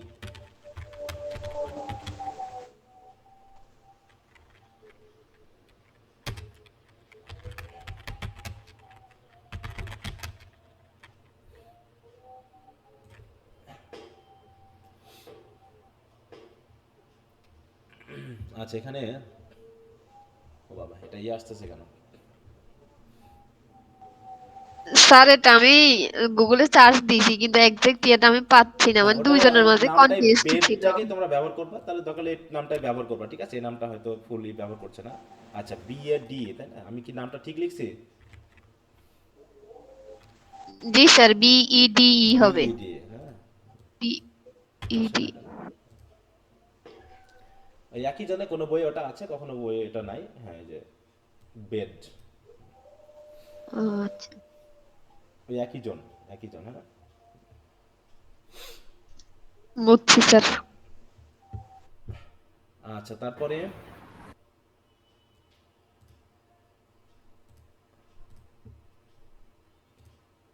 আচ্ছা এখানে, ও বাবা এটা আসতেছে কেন? স্যার এটা আমি গুগলে সার্চ দিছি কিন্তু এক্সাক্ট ইয়েটা আমি পাচ্ছি না, মানে ওটা দুইজনের মাঝে নামটাই কনফিউজ ছিল। বেদটাকে তোমরা ব্যবহার করবা, তাহলে দরকার হলে এই নামটাই ব্যবহার করবা, ঠিক আছে? এই নামটা হয়তো ফুললি ব্যবহার করছে না। আচ্ছা বি এ ডি, তাই না? আমি কি নামটা ঠিক লিখছি? জি স্যার, বিইডিই হবে। বিইডি, হ্যাঁ, বিইডি। ওই একই জনে কোনো বই ওটা আছে, কখনো বই এটা নাই। হ্যাঁ, এই যে বেড, আচ্ছা, ওই একই জন, হ্যাঁ। বুঝছি স্যার। আচ্ছা তারপরে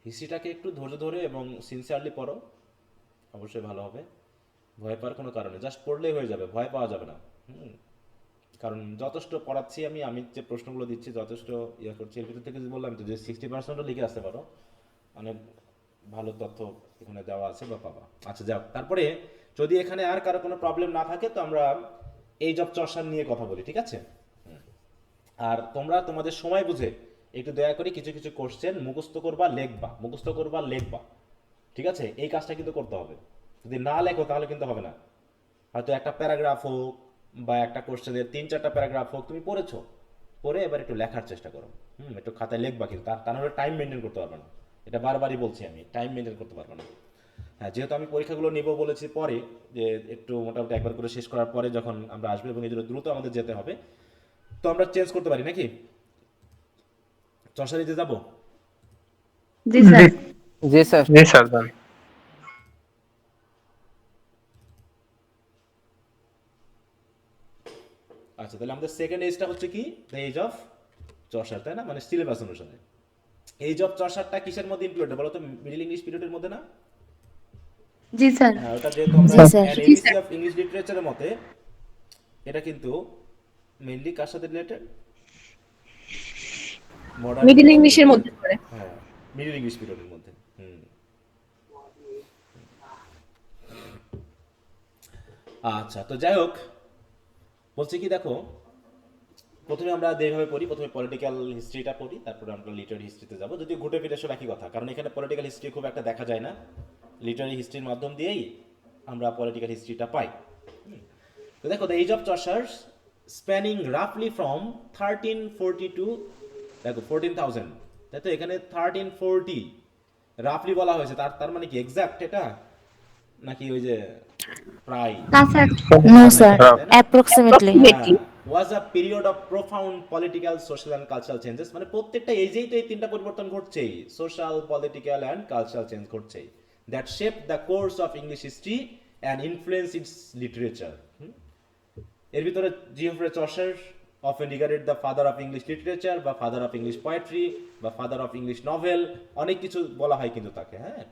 হিস্ট্রিটাকে একটু ধৈর্য ধরে এবং সিনসিয়ারলি পড়ো, অবশ্যই ভালো হবে। ভয় পাওয়ার কোনো কারণে, জাস্ট পড়লেই হয়ে যাবে, ভয় পাওয়া যাবে না। হুম, কারণ যথেষ্ট পড়াচ্ছি আমি, আমি যে প্রশ্নগুলো দিচ্ছি যথেষ্ট ইয়ে করছি, এর ভিতর থেকে যে বললাম তো যে 60%ও লিখে আসতে পারো, অনেক ভালো তথ্য এখানে দেওয়া আছে বা পাবা। আচ্ছা যাও, তারপরে যদি এখানে আর কারো কোনো প্রবলেম না থাকে তো আমরা এই জব চর্চা নিয়ে কথা বলি, ঠিক আছে? আর তোমরা তোমাদের সময় বুঝে একটু দয়া করে কিছু কিছু কোশ্চেন মুখস্থ করবা, লিখবা, মুখস্থ করবা, লিখবা, ঠিক আছে? এই কাজটা কিন্তু করতে হবে। যদি না লেখো তাহলে কিন্তু হবে না। হয়তো একটা প্যারাগ্রাফ হোক বা একটা কোশ্চেনের 3-4টা প্যারাগ্রাফ হোক তুমি পড়েছো, পড়ে এবার একটু লেখার চেষ্টা করো। একটু খাতায় লিখবা, কিন্তু তা নাহলে টাইম মেনটেন করতে পারবে না। এটা বারবারই বলছি, আমি টাইম মেনটেন করতে পারবো না। হ্যাঁ, যেহেতু আমি পরীক্ষাগুলো নিব বলেছি পরে, যে একটু মোটামুটি একবার করে শেষ করার পরে যখন আমরা আসবো, এবং এই জন্য দ্রুত আমাদের যেতে হবে, তো আমরা চেঞ্জ করতে পারি নাকি? চর্চা দিতে যাবো? জি স্যার। জি স্যার। জি স্যার যান। আচ্ছা তাহলে আমাদের সেকেন্ড এজটা হচ্ছে কি, দ্য এজ অফ চর্চার, তাই না? মানে সিলেবাস অনুসারে এজ অফ চর্চারটা কিসের মধ্যে ইনক্লুডেড বলো তো? মিডল ইংলিশ পিরিয়ডের মধ্যে না? জি স্যার। হ্যাঁ, ওটা যেহেতু আমরা জি স্যার। এবিসি অফ ইংলিশ লিটারেচারের মতে, এটা কিন্তু মেইনলি কার সাথে রিলেটেড? মডার্ন মিডল ইংলিশ ইংলিশের পিরিয়ড। মধ্যে পড়ে। হ্যাঁ, মিডল ইংলিশ পিরিয়ডের মধ্যে। আচ্ছা তো যাই হোক, বলছি কি দেখো, প্রথমে আমরা যেভাবে পড়ি, প্রথমে পলিটিক্যাল হিস্ট্রিটা পড়ি, তারপরে আমরা লিটারি হিস্ট্রিতে যাবো, যদিও ঘুটে ফিরে সব একই কথা, কারণ এখানে পলিটিক্যাল হিস্ট্রি খুব একটা দেখা যায় না, লিটারি হিস্ট্রির মাধ্যম দিয়েই আমরা পলিটিক্যাল হিস্ট্রিটা পাই। তো দেখো, the age of Chaucer's spanning রাফলি ফ্রম 1340 টু, দেখো 14,000, তাই তো? এখানে 1340 রাফলি বলা হয়েছে, তার তার মানে কি এক্সাক্ট এটা, নাকি ওই যে প্রায়? No sir, approximately. Was a period of profound political, social and cultural changes, মানে প্রত্যেকটা এজেই তো এই তিনটা পরিবর্তন ঘটছেই, social, political and cultural change ঘটছেই, that shape the course of English history and influence its literature. এর ভিতরে Geoffrey Chaucer often regarded the father of English literature বা ফাদার অফ ইংলিশ পোয়েট্রি বা ফাদার অফ ইংলিশ নভেল, অনেক কিছু বলা হয় কিন্তু তাকে। হ্যাঁ,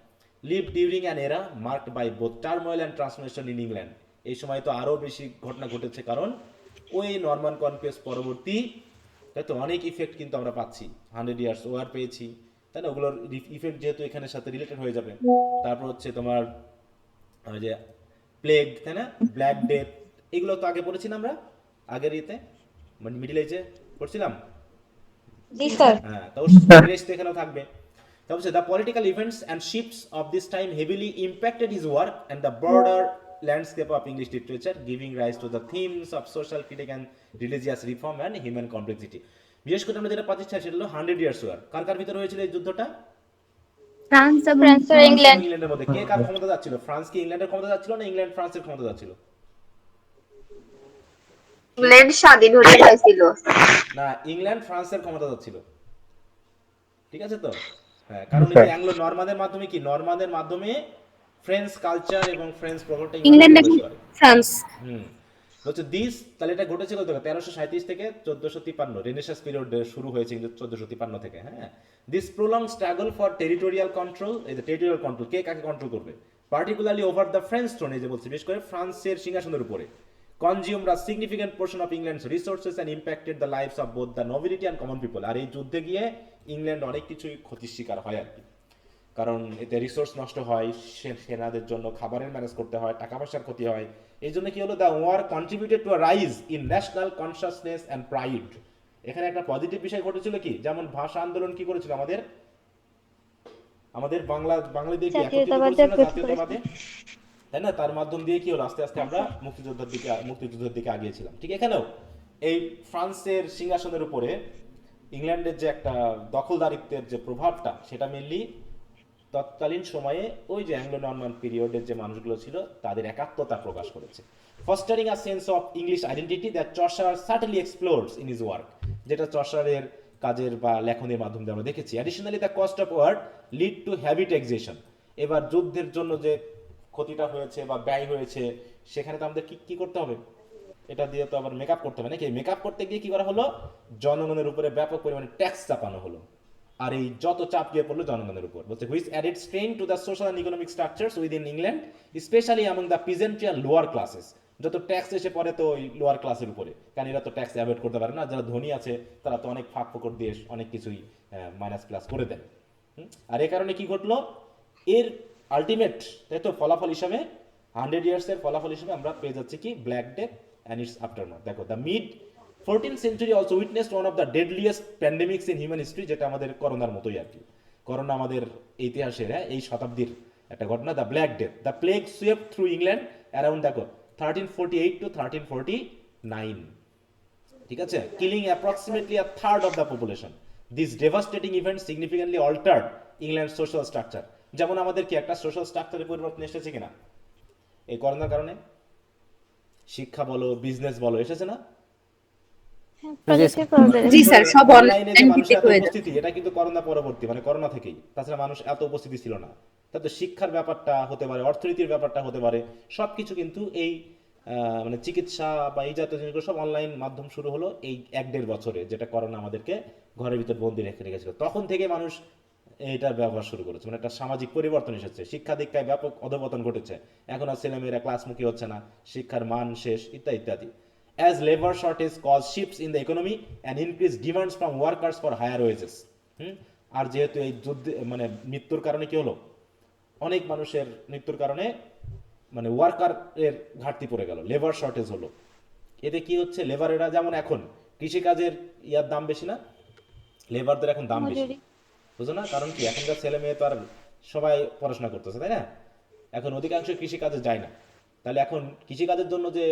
leave during an era marked by both turmoil and transformation in England. এই সময় তো আরও বেশি ঘটনা ঘটেছে, কারণ ওই নরমান কনকোয়েস্ট পরবর্তী, তাই তো অনেক ইফেক্ট কিন্তু আমরা পাচ্ছি, 100 ইয়ার্স ওয়ার পেয়েছি, তাই না? ওগুলোর ইফেক্ট যেহেতু এখানে সাথে রিলেটেড হয়ে যাবে। তারপর হচ্ছে তোমার ওই যে প্লেগ, তাই না, ব্ল্যাক ডেথ, এগুলো তো আগে পড়েছি না আমরা, আগের ইয়েতে, মানে মিডিল এজে পড়ছিলাম। জি স্যার। হ্যাঁ, তো এখানেও থাকবে। তারপর the political events and shifts of this time heavily impacted his work and the broader landscape of English literature, giving rise to the themes of social critique and religious reform and human complexity. বিশেষ করে আমরা যেটা পাচ্ছি সেটা হলো 100 years war. কার কার ভিতরে হয়েছিল এই যুদ্ধটা? ফ্রান্স এবং ফ্রান্স আর ফ্রান্স এবং ইংল্যান্ড। ইংল্যান্ডের মধ্যে কে কার ক্ষমতা যাচ্ছিল? ফ্রান্স কি ইংল্যান্ডের ক্ষমতা যাচ্ছিল না ইংল্যান্ড ফ্রান্সের ক্ষমতা যাচ্ছিল? ইংল্যান্ড স্বাধীন হতে চাইছিল। না, ইংল্যান্ড ফ্রান্সের ক্ষমতা যাচ্ছিল। ঠিক আছে তো? হ্যাঁ, কারণ এই যে অ্যাংলো নরমানদের মাধ্যমে কি নরমানদের মাধ্যমে ফ্রেঞ্চ কালচার এবং ফ্রেঞ্চ প্রভাবটা ইংল্যান্ডে ইংল্যান্ডে প্রবেশ করে। ফ্রান্স। হচ্ছে দিস, তাহলে এটা ঘটেছে কত 1337 থেকে 1453, রেনেসাঁস পিরিয়ড শুরু হয়েছে কিন্তু 1453 থেকে। হ্যাঁ, this prolong struggle for territorial control, এই যে টেরিটোরিয়াল কন্ট্রোল, কে কাকে কন্ট্রোল করবে, particularly over the French throne, এই যে বলছে বিশেষ করে ফ্রান্সের সিংহাসনের উপরে, consumed a significant portion of England's resources and impacted the lives of both the nobility and common people. আর এই যুদ্ধে গিয়ে ইংল্যান্ড অনেক কিছুই ক্ষতির শিকার হয় আর কি, কারণ এতে রিসোর্স নষ্ট হয়, সেনাদের জন্য খাবারের ম্যানেজ করতে হয়, টাকা পয়সার ক্ষতি হয়। এই জন্য কি হলো, the war contributed to a rise in national consciousness and pride. এখানে একটা পজিটিভ বিষয় ঘটেছিল কি, যেমন ভাষা আন্দোলন কি করেছিল আমাদের বাঙালিদের কি একত্রিত করেছিল না জাতীয়তাবাদে, তাই না? তার মাধ্যম দিয়ে কি হলো, আস্তে আস্তে আমরা মুক্তিযুদ্ধের দিকে আগিয়েছিলাম। ঠিক এখানেও এই ফ্রান্সের সিংহাসনের উপরে ইংল্যান্ডের যে একটা দখলদারিত্বের যে প্রভাবটা, সেটা মেনলি তৎকালীন সময়ে ওই যে অ্যাংলো নরমান পিরিয়ডের যে মানুষগুলো ছিল তাদের একাত্মতা প্রকাশ করেছে। Fostering a sense of English identity that Chaucer certainly explores in his work, যেটা চসারের কাজের বা লেখনের মাধ্যমে আমরা দেখেছি। Additionally the cost of war lead to heavy taxation. এবার যুদ্ধের জন্য যে ক্ষতিটা হয়েছে বা ব্যয় হয়েছে, সেখানে তো আমাদের কি করতে হবে, এটা দিয়ে তো আবার মেকআপ করতে হবে নাকি? মেকআপ করতে গিয়ে কি করা হলো, জনগণের উপরে ব্যাপক পরিমাণে ট্যাক্স চাপানো হলো। আর এই যত চাপ গিয়ে পড়লো জনগণের উপর, বলছে which added strain to the social and economic structures within England, specially among the peasantry and lower classes. যত ট্যাক্স এসে পড়ে তো ওই লোয়ার ক্লাসের উপরে, কারণ এরা তো ট্যাক্স অ্যাভয়েড করতে পারে না। যারা ধনী আছে তারা তো অনেক ফাঁক ফোকর দিয়ে অনেক কিছুই মাইনাস প্লাস করে দেয়। আর এই কারণে কি ঘটলো, এর আলটিমেট তাই তো ফলাফল হিসাবে 100 ইয়ার্সের ফলাফল হিসেবে আমরা পেয়ে যাচ্ছি কি, black death and it's aftermath. দেখো, the mid 14th century also witnessed one of the deadliest pandemics in human history, যেটা আমাদের করোনার মতোই আর কি। করোনা আমাদের ইতিহাসের এই শতাব্দীর একটা ঘটনা, the Black Death. The plague swept through England around দেখো 1348 to 1349, ঠিক আছে, killing approximately a third of the population. This devastating event significantly altered England social structure. যেমন আমাদের কি একটা সোশ্যাল স্ট্রাকচারের পরিবর্তন এসেছে কিনা এই করোনার কারণে? শিক্ষা বলো, বিজনেস বলো, এসেছে না? জি স্যার, সব অনলাইনে যে অনলাইন মানুষের ভিত্তিক এত হয়ে যাচ্ছে। উপস্থিতি, এটা কিন্তু করোনা পরবর্তী, মানে করোনা থেকেই। তাছাড়া মানুষ এত উপস্থিতি ছিল না। তাতে শিক্ষার ব্যাপারটা হতে পারে, অর্থনীতির ব্যাপারটা হতে পারে, সবকিছু কিন্তু এই মানে চিকিৎসা বা এই জাতীয় জিনিসগুলো সব অনলাইন মাধ্যম শুরু হলো এই 1-1.5 বছরে, যেটা করোনা আমাদেরকে ঘরের ভিতর বন্দি রেখে রেখেছিল। তখন থেকে মানুষ এটার ব্যবহার শুরু করেছে, মানে একটা সামাজিক পরিবর্তন এসেছে। শিক্ষা দীক্ষায় ব্যাপক অধপতন ঘটেছে, এখন আর ছেলেমেয়েরা ক্লাসমুখী হচ্ছে না, শিক্ষার মান শেষ, ইত্যাদি ইত্যাদি। As labor shortage caused shifts in the economy and increased demands from workers for higher wages. আর যেহেতু এই যুদ্ধ মানে মৃত্যুর কারণে কি হলো, অনেক মানুষের মৃত্যুর কারণে মানে ওয়ার্কারের ঘাটতি পড়ে গেল, লেবার শর্টেজ হলো। এতে কি হচ্ছে, লেবারেরা যেমন এখন কৃষিকাজের ইয়ার দাম বেশি না, লেবারদের এখন দাম বেশি, বুঝো না? কারণ কি, এখনকার ছেলে মেয়ে তো আর সবাই পড়াশোনা করতেছে, তাই না? এখন অধিকাংশ কৃষিকাজে যায় না। তাহলে এখন কৃষিকাজের জন্য যে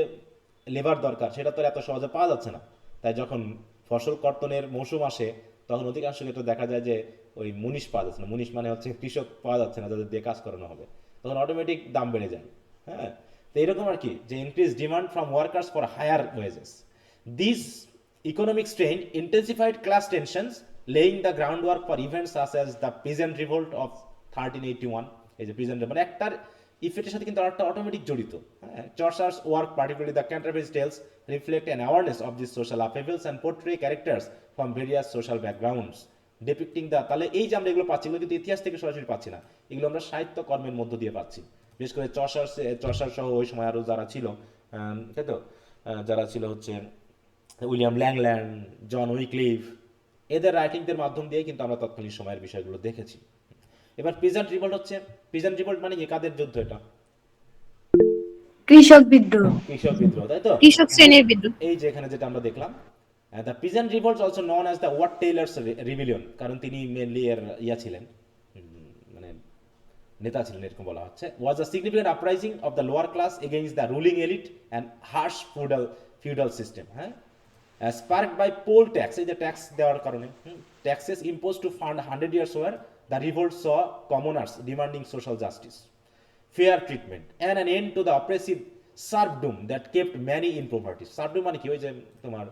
লেবার দরকার সেটা তো এত সহজে পাওয়া যাচ্ছে না। তাই যখন ফসল কর্তনের মৌসুম আসে, তখন অধিকাংশ ক্ষেত্রে দেখা যায় যে ওই মুনিশ পাওয়া যাচ্ছে না, মুনিশ মানে হচ্ছে কৃষক পাওয়া যাচ্ছে না যাদের দিয়ে কাজ করানো হবে, তখন অটোমেটিক দাম বেড়ে যায়। হ্যাঁ, তো এরকম আর কি, যে increase demand from workers for higher wages. This economic strain intensified class tensions, laying the groundwork for events such as the peasant revolt of 1381। এই যে peasant মানে একটার ইফেক্টের সাথে কিন্তু আরেকটা অটোমেটিক জড়িত। হ্যাঁ, Chaucer's work, particularly the Canterbury Tales, reflect an awareness of these social upheavals and portray characters from various social backgrounds, depicting the, তাহলে এই যে আমরা এগুলো পাচ্ছি, এগুলো কিন্তু ইতিহাস থেকে সরাসরি পাচ্ছি না, এগুলো আমরা সাহিত্য কর্মের মধ্য দিয়ে পাচ্ছি। বিশেষ করে চসার সহ ওই সময় আরও যারা ছিল, তাই তো, যারা ছিল হচ্ছে উইলিয়াম ল্যাংল্যান্ড, জন উইক্লিফ, এদের রাইটিংদের মাধ্যম দিয়ে কিন্তু আমরা তৎকালীন সময়ের বিষয়গুলো দেখেছি। এবার পিজেন্ট রিভোল্ট হচ্ছে, পিজেন্ট রিভোল্ট মানে কি, কাদের যুদ্ধ এটা? কৃষক বিদ্রোহ। কৃষক বিদ্রোহ, তাই তো, কৃষক শ্রেণীর বিদ্রোহ। এই যে এখানে যেটা আমরা দেখলাম, the peasant revolt also known as the Wat Tyler's rebellion, কারণ তিনি মেনলি এর ইয়া ছিলেন, নেতা ছিলেন এরকম বলা হচ্ছে, was a significant uprising of the lower class against the ruling elite and harsh feudal system, হ্যাঁ, sparked by poll tax, এই যে ট্যাক্স দেওয়ার কারণে, taxes imposed to fund 100 years where the revolt saw commoners demanding social justice, fair treatment and an end to the oppressive serfdom that kept many in poverty. serfdom মানে কি, ওই যে তোমার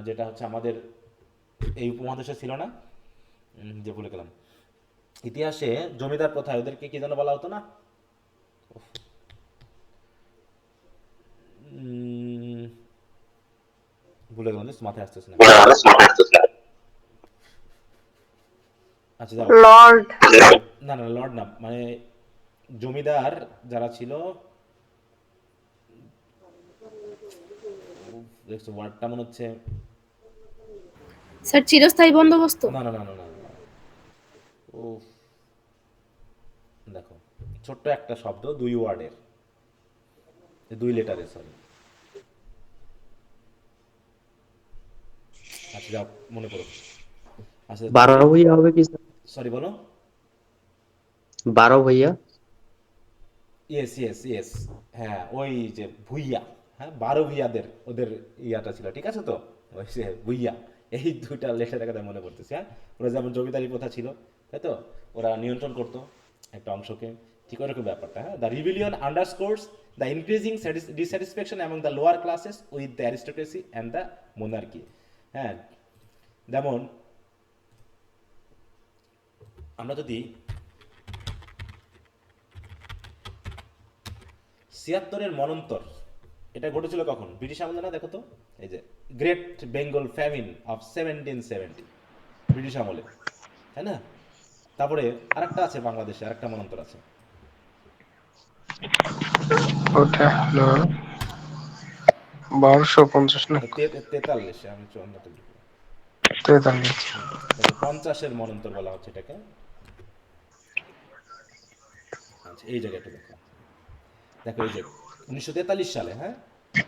যেটা হচ্ছে আমাদের এই উপমহাদেশে ছিল না, যে ভুলে গেলাম, ইতিহাসে জমিদার প্রথা, ওদেরকে কি যেন বলা হতো না, ভুলে গেলাম, মাথায় আসতেছে না। আচ্ছা যাও, লর্ড। না না লর্ড না, মানে জমিদার যারা ছিল, দেখছো ওয়ার্ডটা মনে হচ্ছে, স্যার চিরস্থায়ী বন্দোবস্ত। না না না না না, ও দেখো ছোট্ট একটা শব্দ, 2 ওয়ার্ডের, 2 লেটারের, সরি। আচ্ছা যাও, মনে করো। আচ্ছা 12 ভূঁইয়া হবে কি স্যার? সরি বলো। 12 ভূঁইয়া। ইয়েস ইয়েস ইয়েস, হ্যাঁ ওই যে ভুইয়া, হ্যাঁ 12 ভুইয়াদের ওদের ইয়াটা ছিল, ঠিক আছে তো, ওই যে ভুইয়া, এই 2টা লেটার কথা মনে পড়তেছে। হ্যাঁ, ওরা যেমন জমিদারি প্রথা ছিল, তাই তো, ওরা নিয়ন্ত্রণ করতো একটা অংশকে, ঠিক ওরকম ব্যাপারটা। হ্যাঁ, the rebellion underscores the increasing dissatisfaction among the lower classes with the aristocracy and the monarchy. হ্যাঁ, যেমন আমরা যদি 76-এর মনন্তর, এটা ঘটেছিল কখন, ব্রিটিশ আমলে না, দেখো তো, এই যে great Bengal famine of 1770, British আমলে, তাই না? তারপরে আরেকটা আছে বাংলাদেশে, আরেকটা মনন্তর আছে, ওটা হলো 1250 না 43, আমি 54 43। 50-এর মনন্তর বলা হচ্ছে এটাকে। আচ্ছা এই জায়গাটা দেখো, দেখো এই যে 1943 সালে, হ্যাঁ,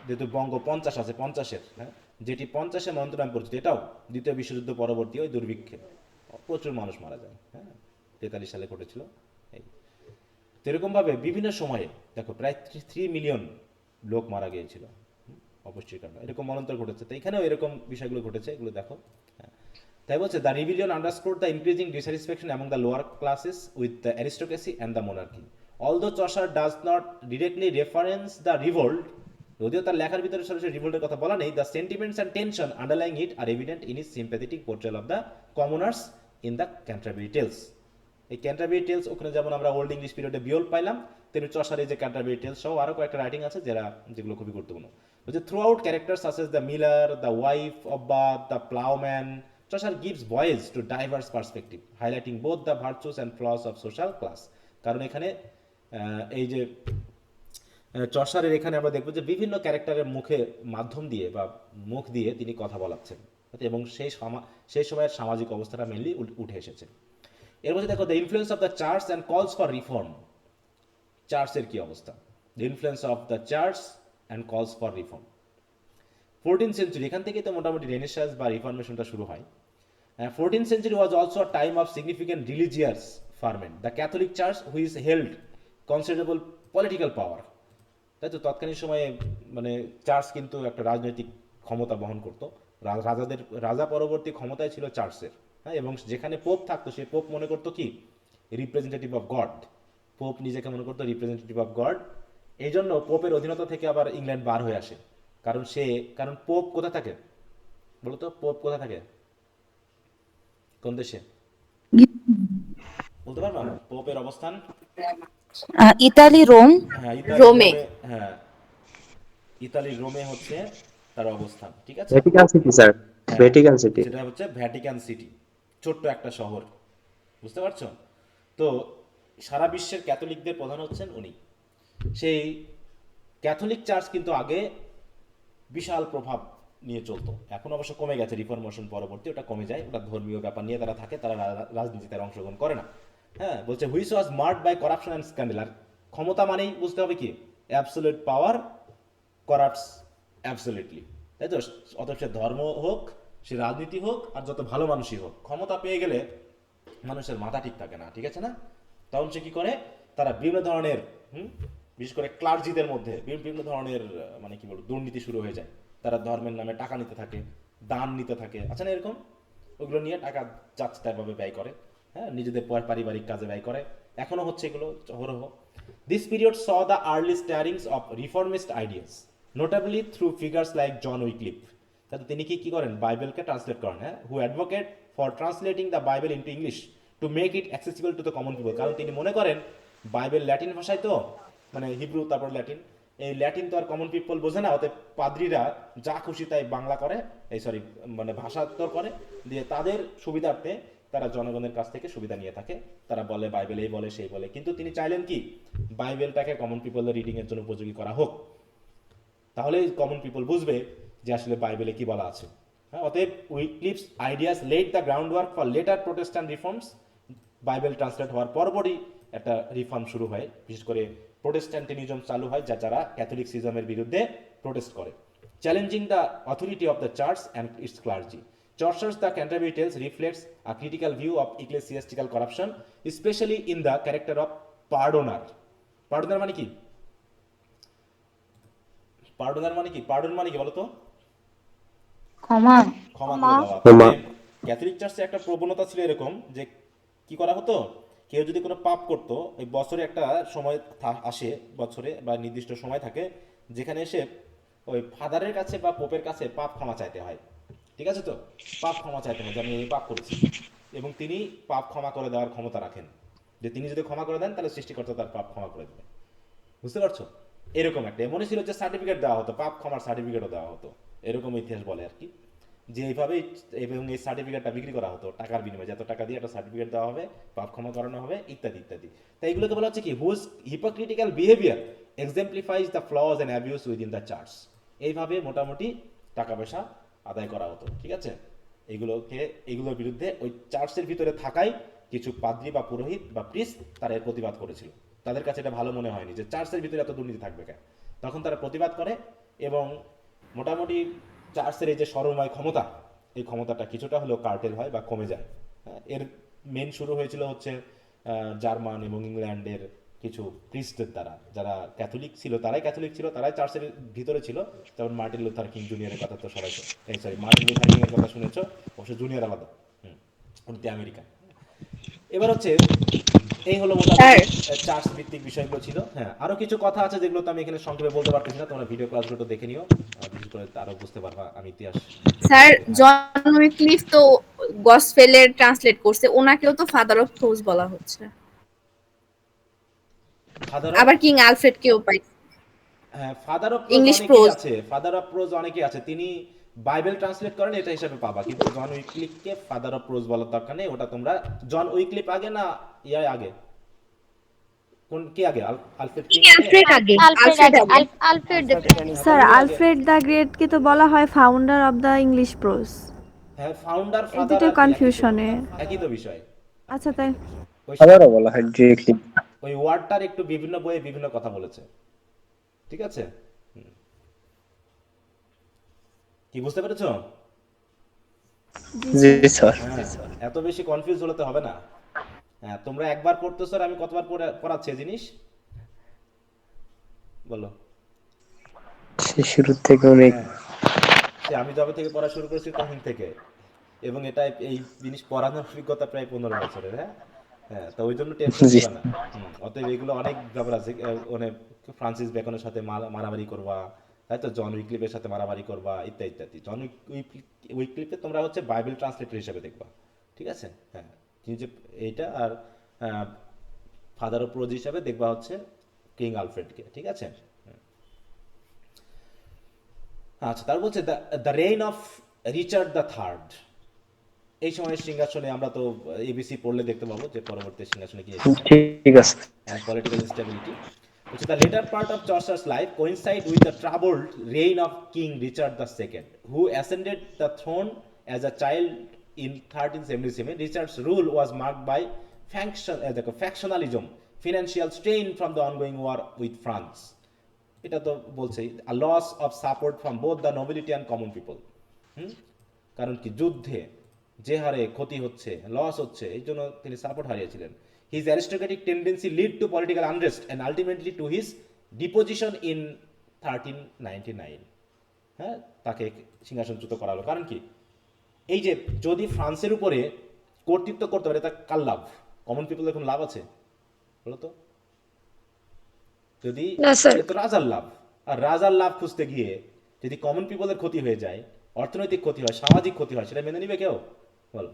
যেহেতু বঙ্গ 50 আছে, 50-এর, হ্যাঁ, যেটি 50-এর মন্ত্র নাম পরিচিত, এটাও দ্বিতীয় বিশ্বযুদ্ধ পরবর্তী ওই দুর্ভিক্ষে প্রচুর মানুষ মারা যায়। হ্যাঁ, 43 সালে ঘটেছিল। এই এরকমভাবে বিভিন্ন সময়ে দেখো প্রায় 3 মিলিয়ন লোক মারা গিয়েছিল অপুষ্টির কারণে, এরকম মনন্তর ঘটেছে। তো এখানেও এরকম বিষয়গুলো ঘটেছে, এগুলো দেখো। হ্যাঁ, তাই বলছে the rebellion underscore the increasing dissatisfaction among the lower classes with the aristocracy and the monarchy. Although Chaucer does not directly reference the revolt, যদিও তার লেখার ভিতরে সরাসরি রিভোল্টের কথা বলা নেই, the sentiments and tension underlying it are evident in his sympathetic portrayal of the commoners in the Canterbury Tales. এই Canterbury tales, ওখানে যেমন আমরা ওল্ড ইংলিশ পিরিয়ডে বিওল পাইলাম, তেমনি চসার এই যে ক্যান্টারবেরি টেলস সহ আরও কয়েকটা রাইটিং আছে যেগুলো খুবই গুরুত্বপূর্ণ। বলছে throughout character such as the miller, the wife of Bath, the ploughman, Chaucer gives voice to diverse perspective highlighting both the virtues and flaws of social class. কারণ এখানে এই যে চসারের এখানে আমরা দেখবো যে বিভিন্ন ক্যারেক্টারের মাধ্যম দিয়ে বা মুখ দিয়ে তিনি কথা বলাচ্ছেন, এবং সেই সময়ের সামাজিক অবস্থাটা মেনলি উঠে এসেছে। এর মধ্যে দেখো the influence of the church and কলস ফর রিফর্ম। চার্চের কি অবস্থা, the influence of the church and কলস ফর রিফর্ম। 14th সেঞ্চুরি, এখান থেকেই তো মোটামুটি রেনেসাঁস বা রিফর্মেশনটা শুরু হয়। 14th century was also a time of significant religious ferment. The Catholic Church, which held considerable political power, তাই তো তৎকালীন সময়ে মানে চার্চ কিন্তু একটা রাজনৈতিক ক্ষমতা বহন করত, রাজা পরবর্তী ক্ষমতায় ছিল চার্চের। হ্যাঁ, এবং যেখানে পোপ থাকতো সেই পোপ মনে করতো কি রিপ্রেজেন্টেটিভ অফ গড, পোপ নিজেকে মনে করতো রিপ্রেজেন্টেটিভ অফ গড। এই জন্য পোপের অধীনতা থেকে আবার ইংল্যান্ড বার হয়ে আসে, কারণ পোপ কোথা থাকে বলতো, পোপ কোথা থাকে, কোন দেশে বলতে পারবা? পোপের অবস্থান ইতালি, রোম। হ্যাঁ, রোমে। হ্যাঁ, ইতালির রোমে হচ্ছে তার অবস্থান, ঠিক আছে। ভ্যাটিকান সিটি স্যার, হ্যাঁ, ভ্যাটিকান সিটি। সেটা হচ্ছে ভ্যাটিকান সিটি, ছোট্ট একটা শহর, বুঝতে পারছো তো। সারা বিশ্বের ক্যাথলিকদের প্রধান হচ্ছেন উনি। সেই ক্যাথলিক চার্চ কিন্তু আগে বিশাল প্রভাব নিয়ে চলতো, এখন অবশ্য কমে গেছে রিফরমেশন পরবর্তী, ওটা কমে যায়, ওটা ধর্মীয় ব্যাপার নিয়ে তারা থাকে, তারা রাজনীতিতে অংশগ্রহণ করে না। হ্যাঁ, বলছে which was marked by corruption and scandal. আর ক্ষমতা মানেই বুঝতে হবে কি, অ্যাবসলিউট পাওয়ার করাপ্টস অ্যাবসলিউটলি, তাই তো। অথচ সে ধর্ম হোক, সে রাজনীতি হোক, আর যত ভালো মানুষই হোক, ক্ষমতা পেয়ে গেলে মানুষের মাথা ঠিক থাকে না, ঠিক আছে না। তখন সে কি করে, তারা বিভিন্ন ধরনের বিশেষ করে ক্লার্জিদের মধ্যে বিভিন্ন ধরনের মানে কি বলবো দুর্নীতি শুরু হয়ে যায়। তারা ধর্মের নামে টাকা নিতে থাকে, দান নিতে থাকে, আচ্ছা না এরকম, ওগুলো নিয়ে টাকা যাচ্ছে তাইভাবে ব্যয় করে, হ্যাঁ, নিজেদের পারিবারিক কাজে ব্যয় করে, এখনো হচ্ছে এগুলো হরহ। This period saw the early stirrings of reformist ideas notably through figures like John Wycliffe. তাহলে তিনি কি করেন, বাইবেলকে ট্রান্সলেট করেন, হ্যাঁ, who advocate for translating the Bible into English to make it accessible to the common people. কারণ তিনি মনে করেন বাইবেল ল্যাটিন ভাষায় তো, মানে হিব্রু তারপর ল্যাটিন, এই ল্যাটিন তো আর কমন পিপল বোঝে না, অতএব পাদ্রীরা যা খুশি তাই বাংলা করে, এই সরি মানে ভাষান্তর করে দিয়ে তাদের সুবিধার্থে তারা জনগণের কাছ থেকে সুবিধা নিয়ে থাকে, তারা বলে বাইবেল এই বলে সেই বলে। কিন্তু তিনি চাইলেন কি বাইবেলটাকে কমন পিপলের রিডিং এর জন্য উপযোগী করা হোক, তাহলে কমন পিপল বুঝবে যে আসলে বাইবেলে কি বলা আছে। হ্যাঁ, অতএব Wycliffe's ideas laid the ground work for later Protestant reforms. Bible translate হওয়ার পরপরই একটা রিফর্ম শুরু হয়, বিশেষ করে প্রোটেস্ট্যান্টিনিজম চালু হয়, যা যারা ক্যাথলিসিজমের বিরুদ্ধে প্রোটেস্ট করে, challenging the authority of the church and it's clergy. Chaucer's The Canterbury Tales reflects a critical view of ecclesiastical corruption, especially in the character of pardoner. Pardoner মানে কি? পার্ডনার মানে কি? পার্ডন মানে কি বলতো? ক্ষমা। ক্ষমা করে দেওয়া। ক্যাথলিক চার্চে একটা প্রবণতা ছিল এরকম যে কি করা হতো, কেউ যদি কোনো পাপ করতো, ওই বছরে একটা সময় আসে, বছরে বা নির্দিষ্ট সময় থাকে যেখানে এসে ওই ফাদারের কাছে বা পোপের কাছে পাপ ক্ষমা চাইতে হয়, ঠিক আছে তো, পাপ ক্ষমা চাইতে হয় যে আমি এই পাপ করেছি, এবং তিনি পাপ ক্ষমা করে দেওয়ার ক্ষমতা রাখেন, যে তিনি যদি ক্ষমা করে দেন তাহলে সৃষ্টিকর্তা তার পাপ ক্ষমা করে দেবে, বুঝতে পারছো? এরকম একটা এমনই ছিল যে সার্টিফিকেট দেওয়া হতো, পাপ ক্ষমার সার্টিফিকেটও দেওয়া হতো, এরকম ইতিহাস বলে আর কি, যে এইভাবেই এবং এই সার্টিফিকেটটা বিক্রি করা হতো টাকার বিনিময়ে, যত টাকা দিয়ে একটা সার্টিফিকেট দেওয়া হবে, পাপ ক্ষমা করানো হবে, ইত্যাদি ইত্যাদি। তাই এগুলোকে বলা হচ্ছে কি, whose hypocritical behaviour exemplifies the flaws and abuse within the church. এইভাবে মোটামুটি টাকা পয়সা আদায় করা হতো, ঠিক আছে। এগুলোর বিরুদ্ধে ওই চার্চের ভিতরে থাকাই কিছু পাদ্রী বা পুরোহিত বা প্রিস্ট তারা এর প্রতিবাদ করেছিল। তাদের কাছে এটা ভালো মনে হয়নি যে চার্চের ভিতরে এত দুর্নীতি থাকবে কেন, তখন তারা প্রতিবাদ করে এবং মোটামুটি চার্চের এই যে সর্বময় ক্ষমতা, এই ক্ষমতাটা কিছুটা হলেও কার্টেল হয় বা কমে যায়। এর মেন শুরু হয়েছিল হচ্ছে জার্মান এবং ইংল্যান্ডের কিছু প্রিস্টদের দ্বারা, যারা ক্যাথলিক ছিল, তারাই ক্যাথলিক ছিল, তারাই চার্চের ভিতরে ছিল, যেমন মার্টিন লুথার কিং জুনিয়রের কথা তো সবাই, এই সরি মার্টিন লুথার কিং এর কথা শুনেছো, অবশ্য জুনিয়র আলাদা, উনি আমেরিকা। এবার হচ্ছে এই হলো মোটামুটি চার্চ ভিত্তিক বিষয়গুলো ছিল। হ্যাঁ, আরো কিছু কথা আছে যেগুলো তো আমি এখানে সংক্ষেপে বলতে পারতেছি না, তোমরা ভিডিও ক্লাসগুলো দেখে নিও, বিশেষ করে আরো বুঝতে পারবা আমি ইতিহাস। স্যার জন উইক্লিফ তো গসপেলের ট্রান্সলেট করছে, ওনাকেও তো ফাদার অফ প্রোজ বলা হচ্ছে, ফাদার আবার কিং আলফ্রেড কেও পাই হ্যাঁ, ফাদার অফ প্রোজ ইংলিশ অনেকেই প্রোজ। আছে, ফাদার অফ প্রোজ অনেকেই আছে, তিনি বাইবেল ট্রান্সলেট করেন এটা হিসাবে পাবা, কিন্তু জন উইক্লিফকে ফাদার অফ প্রোজ বলার দরকার নেই। ওটা তোমরা জন উইক্লিফ আগে না ইয়ার আগে, কোন কি আগে, আলফ্রেড কিং আগে? আলফ্রেড আগে। আলফ্রেড আগে। আলফ্রেড স্যার আলফ্রেড দ্য গ্রেটকে তো বলা হয় founder of the English pros. হ্যাঁ, ফাউন্ডার এই ফাদার দুটো আর কি কনফিউশনে। একই তো বিষয়। আচ্ছা তাই ওই আবারও বলা হয় ডিরেক্টলি। ওই ওয়ার্ডটার একটু বিভিন্ন বইয়ে বিভিন্ন কথা বলেছে, ঠিক আছে। কি বুঝতে পেরেছো? জি স্যার। হ্যাঁ, এত বেশি কনফিউজ হলে তো হবে না। হ্যাঁ, তোমরা একবার পড়তেছো আর আমি কতবার পড়াচ্ছি এই জিনিস বলো? শুরু থেকে অনেক। হ্যাঁ, সে আমি যবে থেকে পড়া শুরু করেছি তখন থেকে, এবং এটা এই জিনিস পড়ানোর অভিজ্ঞতা প্রায় 15 বছরের। হ্যাঁ হ্যাঁ, তো ওই জন্য টেনশন জি করবে না। অতএব এগুলো অনেক ব্যাপার আছে, মানে ফ্রান্সিস বেকনের সাথে মারামারি করবা, তাই তো, জন উইক্লিফের সাথে মারামারি করবা, ইত্যাদি ইত্যাদি। জন উইক্লিফে তোমরা হচ্ছে বাইবেল ট্রান্সলেটর হিসেবে দেখবা, ঠিক আছে। হ্যাঁ, তুমি যে এইটা আর ফাদার অফ প্রোজ হিসাবে দেখবা হচ্ছে কিং আলফ্রেডকে, ঠিক আছে। আচ্ছা, তার বলছে the rain of Richard the third. এই সময়ের সিংহাসনে আমরা তো এবিসি পড়লে দেখতে পাবো যে পরবর্তী সিংহাসনে কি এসেছে, ঠিক আছে। and political instability. Which is the later part of Chaucer's life coincide with the troubled reign of King Richard II, who ascended the throne as a child in 1377. Richard's rule was marked by factionalism, financial strain from the ongoing war with France. এটা তো বলছেই, a loss of support from both the nobility and common people. কারণ কি, যুদ্ধে যে হারে ক্ষতি হচ্ছে, loss হচ্ছে, এই জন্য তিনি support হারিয়েছিলেন। His aristocratic tendency lead to political unrest and ultimately to his deposition in 1399. হ্যাঁ, তাকে সিংহাসনচ্যুত করা হলো। কারণ কি, এই যে যদি ফ্রান্সের উপরে কর্তৃত্ব করতে পারে, তা কার লাভ? কমন পিপলের কোনো লাভ আছে বলো তো? যদি না স্যার। এ তো রাজার লাভ, আর রাজার লাভ খুঁজতে গিয়ে যদি কমন পিপলের ক্ষতি হয়ে যায়, অর্থনৈতিক ক্ষতি হয়, সামাজিক ক্ষতি হয়, সেটা মেনে নিবে কেউ বলো?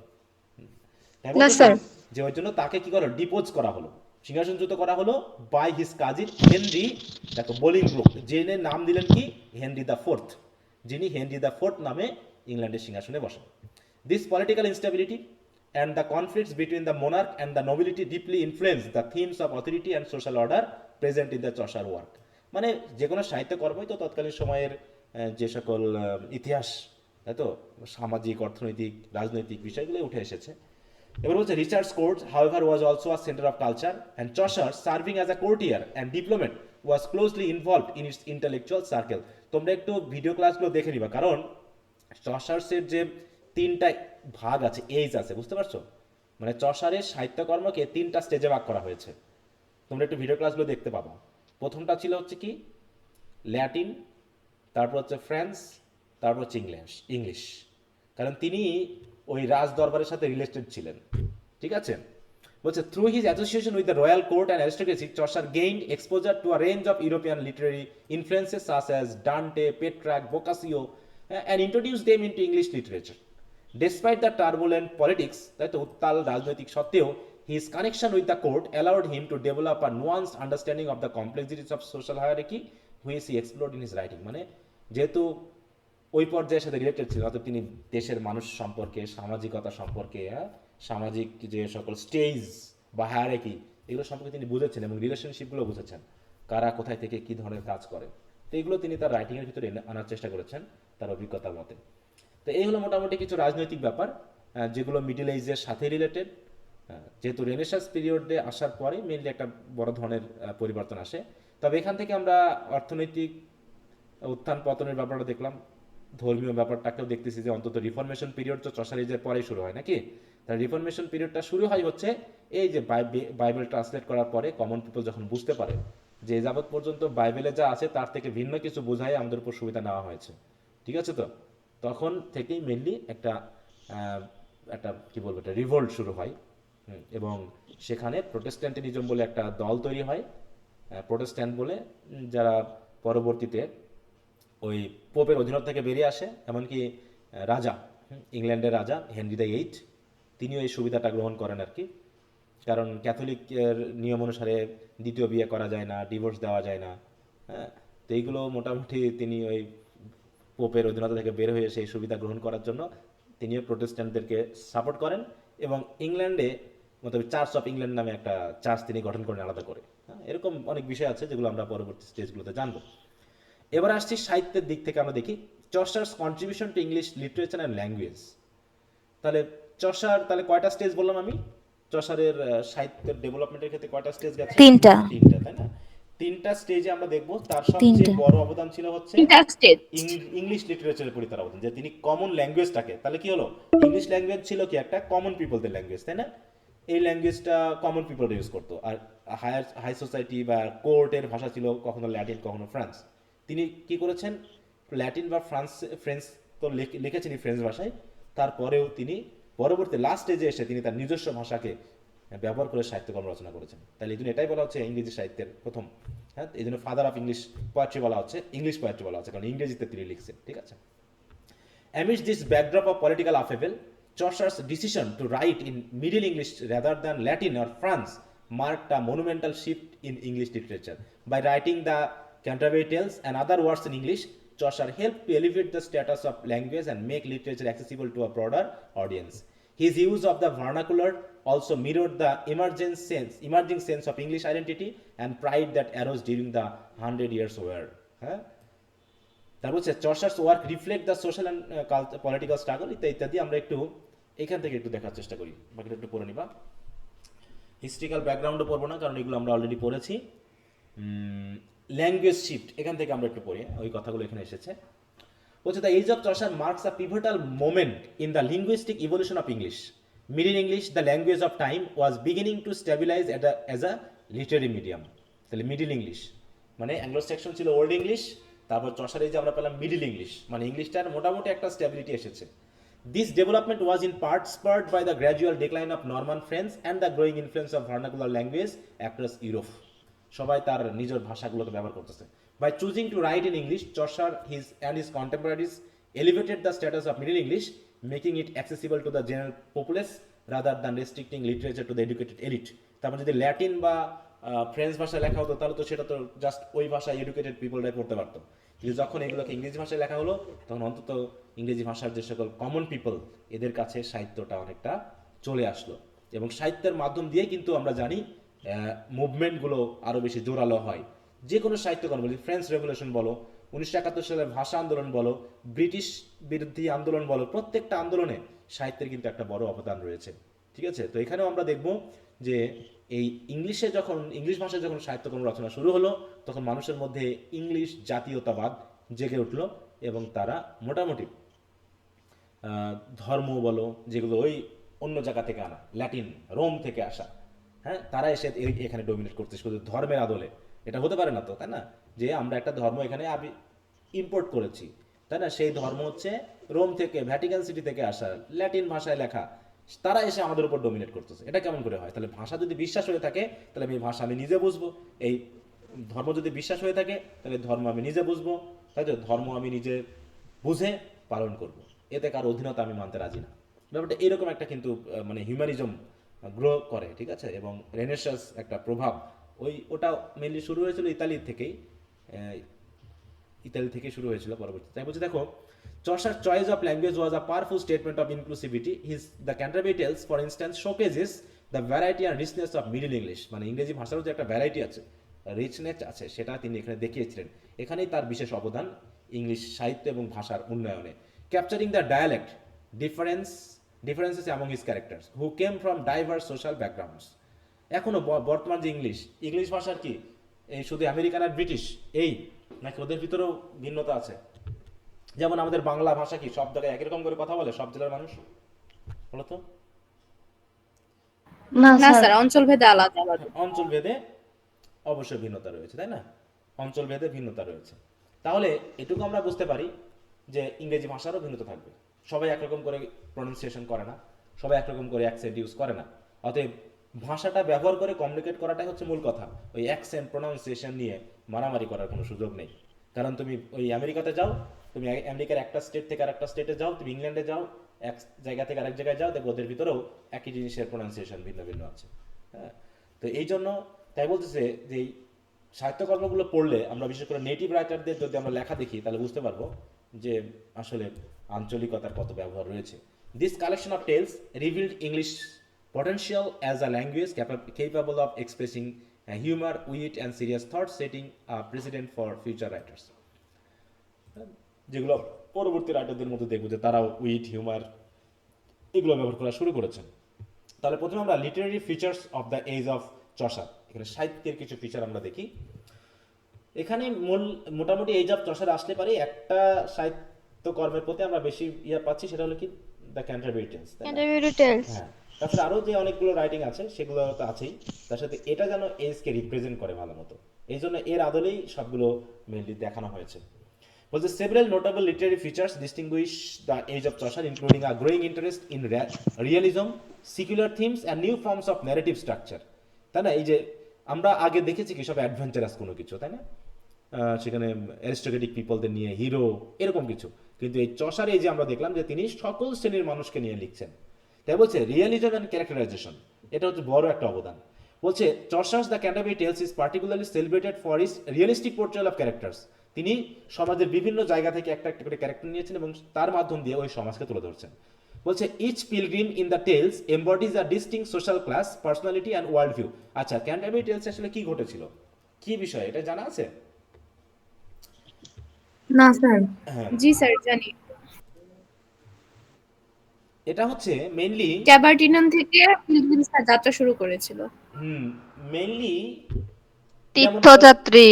তাই না বলতেছি স্যার। যে ওই জন্য তাকে কি করা, ডিপোজ করা হলো, সিংহাসনচ্যুত করা হলো বাই হিজ কাজিন হেনরি, দেখো বোলিং গ্রুপ, যিনি নাম দিলেন কি হেনরি দ্য ফোর্থ, যিনি হেনরি দ্য ফোর্থ নামে ইংল্যান্ডের সিংহাসনে বসেন। This political instability and the conflicts between the monarch and the nobility deeply influence the themes of authority and social order present in the Chaucer work. মানে যে কোনো সাহিত্যকর্মই তো তৎকালীন সময়ের যে সকল ইতিহাস, তাই তো, সামাজিক, অর্থনৈতিক, রাজনৈতিক বিষয়গুলো উঠে এসেছে। এবার বলছে Richards court however was also a center of culture and Chaucer serving as a courtier and diplomat was closely involved in its intellectual circle. তোমরা একটু ভিডিও ক্লাসগুলো দেখে নিবা, কারণ চসার্সের যে তিনটা ভাগ আছে, এজ আছে, বুঝতে পারছো? মানে চসারের সাহিত্যকর্মকে তিনটা স্টেজে ভাগ করা হয়েছে, তোমরা একটু ভিডিও ক্লাসগুলো দেখতে পাবা। প্রথমটা ছিল হচ্ছে কি ল্যাটিন, তারপর হচ্ছে ফ্রান্স, তারপর হচ্ছে ইংলিশ, কারণ তিনি ওই রাজ দরবারের সাথে রিলেটেড ছিলেন, ঠিক আছে? বলছে through his association with the royal court and aristocracy Chaucer gained exposure to a range of European literary influences such as Dante, Petrarch, Boccaccio and introduce them into English literature. Despite the turbulent politics, তাই তো উত্তাল রাজনৈতিক সত্ত্বেও, his connection with the court allowed him to develop a nuanced understanding of the complexities of social hierarchy, which he explored in his writing. মানে যেহেতু ওই পর্যায়ের সাথে রিলেটেড ছিল, অর্থাৎ তিনি দেশের মানুষ সম্পর্কে, সামাজিকতা সম্পর্কে, সামাজিক যে সকল স্টেজ বা হায়ারার্কি, এগুলো সম্পর্কে তিনি বুঝেছেন এবং রিলেশনশিপগুলো বুঝেছেন, কারা কোথায় থেকে কী ধরনের কাজ করে, তো এগুলো তিনি তার রাইটিংয়ের ভিতরে আনার চেষ্টা করেছেন তার অভিজ্ঞতার মতে। তো এই হলো মোটামুটি কিছু রাজনৈতিক ব্যাপার যেগুলো মিডল এজের সাথে রিলেটেড। যেহেতু রেনেসাঁস পিরিয়ডে আসার পরে মেনলি একটা বড় ধরনের পরিবর্তন আসে। তবে এখান থেকে আমরা অর্থনৈতিক উত্থান পতনের ব্যাপারটা দেখলাম, ধর্মীয় ব্যাপারটাকেও দেখতেছি যে অন্তত রিফরমেশন পিরিয়ড তো চসার এজের পরেই শুরু হয় নাকি? তার রিফরমেশন পিরিয়ডটা শুরু হয় হচ্ছে এই যে বাইবেল ট্রান্সলেট করার পরে কমন পিপল যখন বুঝতে পারে যে যাবৎ পর্যন্ত বাইবেলে যা আছে তার থেকে ভিন্ন কিছু বোঝাই আমাদের উপর সুবিধা নেওয়া হয়েছে, ঠিক আছে? তো তখন থেকেই মেনলি একটা কি বলবো, একটা রিভোল্ট শুরু হয় এবং সেখানে প্রোটেস্ট্যান্টিনিজম বলে একটা দল তৈরি হয়, প্রোটেস্ট্যান্ট বলে, যারা পরবর্তীতে ওই পোপের অধীনত থেকে বেরিয়ে আসে। এমনকি রাজা, ইংল্যান্ডের রাজা হেনরি দ্য এইট, তিনিও এই সুবিধাটা গ্রহণ করেন আর কি, কারণ ক্যাথলিকের নিয়ম অনুসারে দ্বিতীয় বিয়ে করা যায় না, ডিভোর্স দেওয়া যায় না, হ্যাঁ। তো এইগুলো মোটামুটি তিনি ওই পোপের অধীনতা থেকে বের হয়ে সেই সুবিধা গ্রহণ করার জন্য তিনিও প্রোটেস্ট্যান্টদেরকে সাপোর্ট করেন এবং ইংল্যান্ডে মোটামুটি চার্চ অফ ইংল্যান্ড নামে একটা চার্চ তিনি গঠন করেন আলাদা করে। এরকম অনেক বিষয় আছে যেগুলো আমরা পরবর্তী স্টেজগুলোতে জানবো। এবার আসছি সাহিত্যের দিক থেকে, আমরা দেখি Chaucer's contribution to English literature and language. তাহলে চসার, তাহলে কয়টা স্টেজ বললাম আমি? চসারের সাহিত্যের ডেভেলপমেন্টের ক্ষেত্রে কয়টা স্টেজ গেছে? তিনটা, তাই না? তিনটা স্টেজে আমরা দেখবো। তার সবচেয়ে বড় অবদান ছিল হচ্ছে ইংলিশ লিটারেচারের প্রতি তার অবদান, যে তিনি কমন ল্যাঙ্গুয়েজটাকে, তাহলে কি হলো, ইংলিশ ল্যাঙ্গুয়েজ ছিল কি একটা কমন পিপলদের ল্যাঙ্গুয়েজ, তাই না? এই ল্যাঙ্গুয়েজটা কমন পিপল ইউজ করতো, আর হাই সোসাইটি বা কোর্টের ভাষা ছিল কখনো ল্যাটিন কখনো ফ্রান্স। তিনি কি করেছেন, ল্যাটিন বা ফ্রেঞ্চ তো লিখেছেনই ফ্রেঞ্চ ভাষায়, তারপরেও তিনি পরবর্তী লাস্ট স্টেজে এসে তিনি তার নিজস্ব ভাষাকে ব্যবহার করে সাহিত্যকর্ম রচনা করেছেন। তাহলে এই জন্য এটাই বলা হচ্ছে ইংরেজি সাহিত্যের প্রথম, হ্যাঁ, এই জন্য ফাদার অফ ইংলিশ পোয়েট্রি বলা হচ্ছে, ইংলিশ পোয়েট্রি বলা হচ্ছে, কারণ ইংরেজিতে তিনি লিখছেন, ঠিক আছে? Amidst this backdrop of political upheaval, Chaucer's decision to write in Middle English rather than Latin or France marked a monumental shift in English literature. By writing the Canterbury Tales and other works in English, Chaucer helped to elevate the status of language and make literature accessible to a broader audience. His use of the vernacular also mirrored the emerging sense of English identity and pride that arose during the 100 Years' War. তারপর হচ্ছে Chaucer's work reflect the social and political struggle ইত্যাদি। আমরা একটু এখান থেকে একটু দেখার চেষ্টা করি, বাকিটা একটু পড়ে নিবা। হিস্ট্রিক্যাল ব্যাকগ্রাউন্ডও পড়বো না, কারণ এগুলো আমরা অলরেডি পড়েছি। ল্যাঙ্গুয়েজ শিফট, এখান থেকে আমরা একটু পড়ি, ওই কথাগুলো এখানে এসেছে। বলছে the age of Chaucer marks a pivotal moment in the linguistic evolution of English. Middle English the language of time was beginning to stabilise as a literary medium. তাহলে মিডল ইংলিশ মানে অ্যাংলো সেকশন ছিল Old English, তারপর চসারে যে আমরা পেলাম middle English, মানে ইংলিশটার মোটামুটি একটা স্টেবিলিটি এসেছে। This development was in part spurred by the gradual decline of Norman French and the growing influence of vernacular language across Europe. সবাই তার নিজের ভাষাগুলোকে ব্যবহার করতেছে। By choosing to write in English, Chaucer and his contemporaries elevated the status of Middle English, making it accessible to the general populace rather than restricting literature to the educated elite. তারপর যদি Latin বা French ভাষায় লেখা হতো তাহলে তো সেটা তো জাস্ট ওই ভাষায় এডুকেটেড পিপলরাই পড়তে পারতো, কিন্তু যখন এগুলোকে ইংরেজি ভাষায় লেখা হলো তখন অন্তত ইংরেজি ভাষার যে সকল কমন পিপল এদের কাছে সাহিত্যটা অনেকটা চলে আসলো, এবং সাহিত্যের মাধ্যম দিয়ে কিন্তু আমরা জানি মুভমেন্টগুলো আরও বেশি জোরালো হয়। যে কোনো সাহিত্যকর্ম, ফ্রেঞ্চ রেভলিউশন বলো, 1971 সালের ভাষা আন্দোলন বলো, ব্রিটিশ বিরোধী আন্দোলন বলো, প্রত্যেকটা আন্দোলনে সাহিত্যের কিন্তু একটা বড় অবদান রয়েছে। ঠিক আছে, তো এখানেও আমরা দেখব যে এই ইংলিশ ভাষায় যখন সাহিত্যকর্ম রচনা শুরু হলো তখন মানুষের মধ্যে ইংলিশ জাতীয়তাবাদ জেগে উঠলো, এবং তারা মোটামুটি ধর্ম বলো যেগুলো ওই অন্য জায়গা থেকে আনা, ল্যাটিন রোম থেকে আসা, হ্যাঁ, তারা এসে এখানে ডমিনেট করতে শুধু ধর্মের আদলে। এটা হতে পারে না তো, তাই না, যে আমরা একটা ধর্ম এখানে ইম্পোর্ট করেছি, তাই না, সেই ধর্ম হচ্ছে রোম থেকে, ভ্যাটিকান সিটি থেকে আসা, ল্যাটিন ভাষায় লেখা, তারা এসে আমাদের উপর ডমিনেট করতেছে। এটা কেমন করে হয়? তাহলে ভাষা যদি বিশ্বাস হয়ে থাকে তাহলে আমি ভাষা আমি নিজে বুঝবো, এই ধর্ম যদি বিশ্বাস হয়ে থাকে তাহলে ধর্ম আমি নিজে বুঝবো, তাই তো, ধর্ম আমি নিজে বুঝে পালন করব, এতে কার অধীনতা আমি মানতে রাজি না। ব্যাপারটা এরকম একটা কিন্তু মানে হিউম্যানিজম গ্রো করে, ঠিক আছে, এবং রেনেসাঁস একটা প্রভাব ওটা মেনলি শুরু হয়েছিল ইতালি থেকে শুরু হয়েছিল পরবর্তীতে। তাই বলছি দেখো, Chaucer's choice of language was a powerful statement of inclusivity. The Canterbury Tales, for instance, showcases the variety and richness of Middle English. মানে ইংরেজি ভাষারও যে একটা ভ্যারাইটি আছে, রিচনেস আছে, সেটা তিনি এখানে দেখিয়েছিলেন। এখানেই তার বিশেষ অবদান ইংলিশ সাহিত্য এবং ভাষার উন্নয়নে। Capturing the dialect differences among his characters who came from diverse social backgrounds. এখনো বর্তমান যে ইংলিশ ভাষার কি এই শুধু আমেরিকান আর ব্রিটিশ এই, নাকি ওদের ভিতরেও ভিন্নতা আছে? যেমন আমাদের বাংলা ভাষা কি সব জায়গায় একই রকম করে কথা বলে সব জেলার মানুষ? বলো তো। না না স্যার, স্যার, অঞ্চল ভেদে আলাদা আলাদা। অঞ্চল ভেদে অবশ্যই ভিন্নতা রয়েছে, তাই না, অঞ্চল ভেদে ভিন্নতা রয়েছে। তাহলে এটুকু আমরা বুঝতে পারি যে ইংরেজি ভাষারও ভিন্নতা থাকবে, সবাই একরকম করে প্রনাউন্সিয়েশন করে না, সবাই একরকম করে অ্যাকসেন্ট ইউজ করে না। অতএব ভাষাটা ব্যবহার করে কমিউনিকেট করাটাই হচ্ছে মূল কথা। ওই অ্যাকসেন্ট প্রনাউন্সিয়েশন নিয়ে মারামারি করার কোনো সুযোগ নেই। কারণ তুমি ওই আমেরিকাতে যাও, তুমি আমেরিকার একটা স্টেট থেকে আরেকটা স্টেটে যাও, তুমি ইংল্যান্ডে যাও, এক জায়গা থেকে আরেক জায়গায় যাও, দেখো ওদের ভিতরেও একই জিনিসের প্রনাউন্সিয়েশন ভিন্ন ভিন্ন আছে। হ্যাঁ, তো এই জন্য তাই বলতেছে যে এই সাহিত্যকর্মগুলো পড়লে আমরা বিশেষ করে নেটিভ রাইটারদের যদি আমরা লেখা দেখি তাহলে বুঝতে পারবো যে আসলে আঞ্চলিকতার কত ব্যবহার রয়েছে। This collection of tales revealed English potential as a language capable of expressing humor, wit, and serious thought, setting a precedent for future writers. যেগুলো পরবর্তী রাইটারদের মধ্যে দেখব যে তারাও উইট, হিউমার এগুলো ব্যবহার করা শুরু করেছেন। তাহলে প্রথমে আমরা literary features of the age of Chaucer, এখানে সাহিত্যের কিছু ফিচার আমরা দেখি। এখানে মোটামুটি এজ অফ চসার আসলে পারে একটা সাহিত্যকর্মের প্রতি আমরা বেশি পাচ্ছি, সেটা হলো কি দ্য ক্যান্টারবেরি টেলস। হ্যাঁ, তাছাড়া আরও যে অনেকগুলো রাইটিং আছে সেগুলো তো আছেই, তার সাথে এটা যেন এজকে রিপ্রেজেন্ট করে ভালো মতো, এই জন্য এর আদলেই সবগুলো মেনলি দেখানো হয়েছে। বলছে several notable literary features distinguish the age of Chaucer, including a growing interest in realism, secular themes, and new forms of narrative structure. তাই না, এই যে আমরা আগে দেখেছি কি সব অ্যাডভেঞ্চারাস কোনো কিছু, তাই না, সেখানে অ্যারিস্টোক্রেটিক পিপলদের নিয়ে হিরো এরকম কিছু, কিন্তু এই চসার এই যে আমরা দেখলাম যে তিনি সকল শ্রেণীর মানুষকে নিয়ে লিখছেন। তাই বলছে রিয়ালিজম অ্যান্ড ক্যারেক্টারাইজেশন, এটা হচ্ছে বড় একটা অবদান। বলছে Chaucer's The Canterbury Tales is particularly celebrated for its realistic portrayal of characters. তিনি সমাজের বিভিন্ন জায়গা থেকে একটা একটা করে ক্যারেক্টার নিয়েছেন এবং তার মাধ্যম দিয়ে ওই সমাজকে তুলে ধরছেন। বলছে each pilgrim in the tales embodies a distinct social class, personality and world view. আচ্ছা, ক্যান্টারবেরি টেলস আসলে কি ঘটেছিল, কি বিষয়, এটা জানা আছে? না স্যার। জি স্যার, জানি। এটা হচ্ছে মেইনলি ক্যাবার্টিনান থেকে পিলগ্রিমস যাত্রা শুরু করেছিল। মেইনলি তীর্থযাত্রী।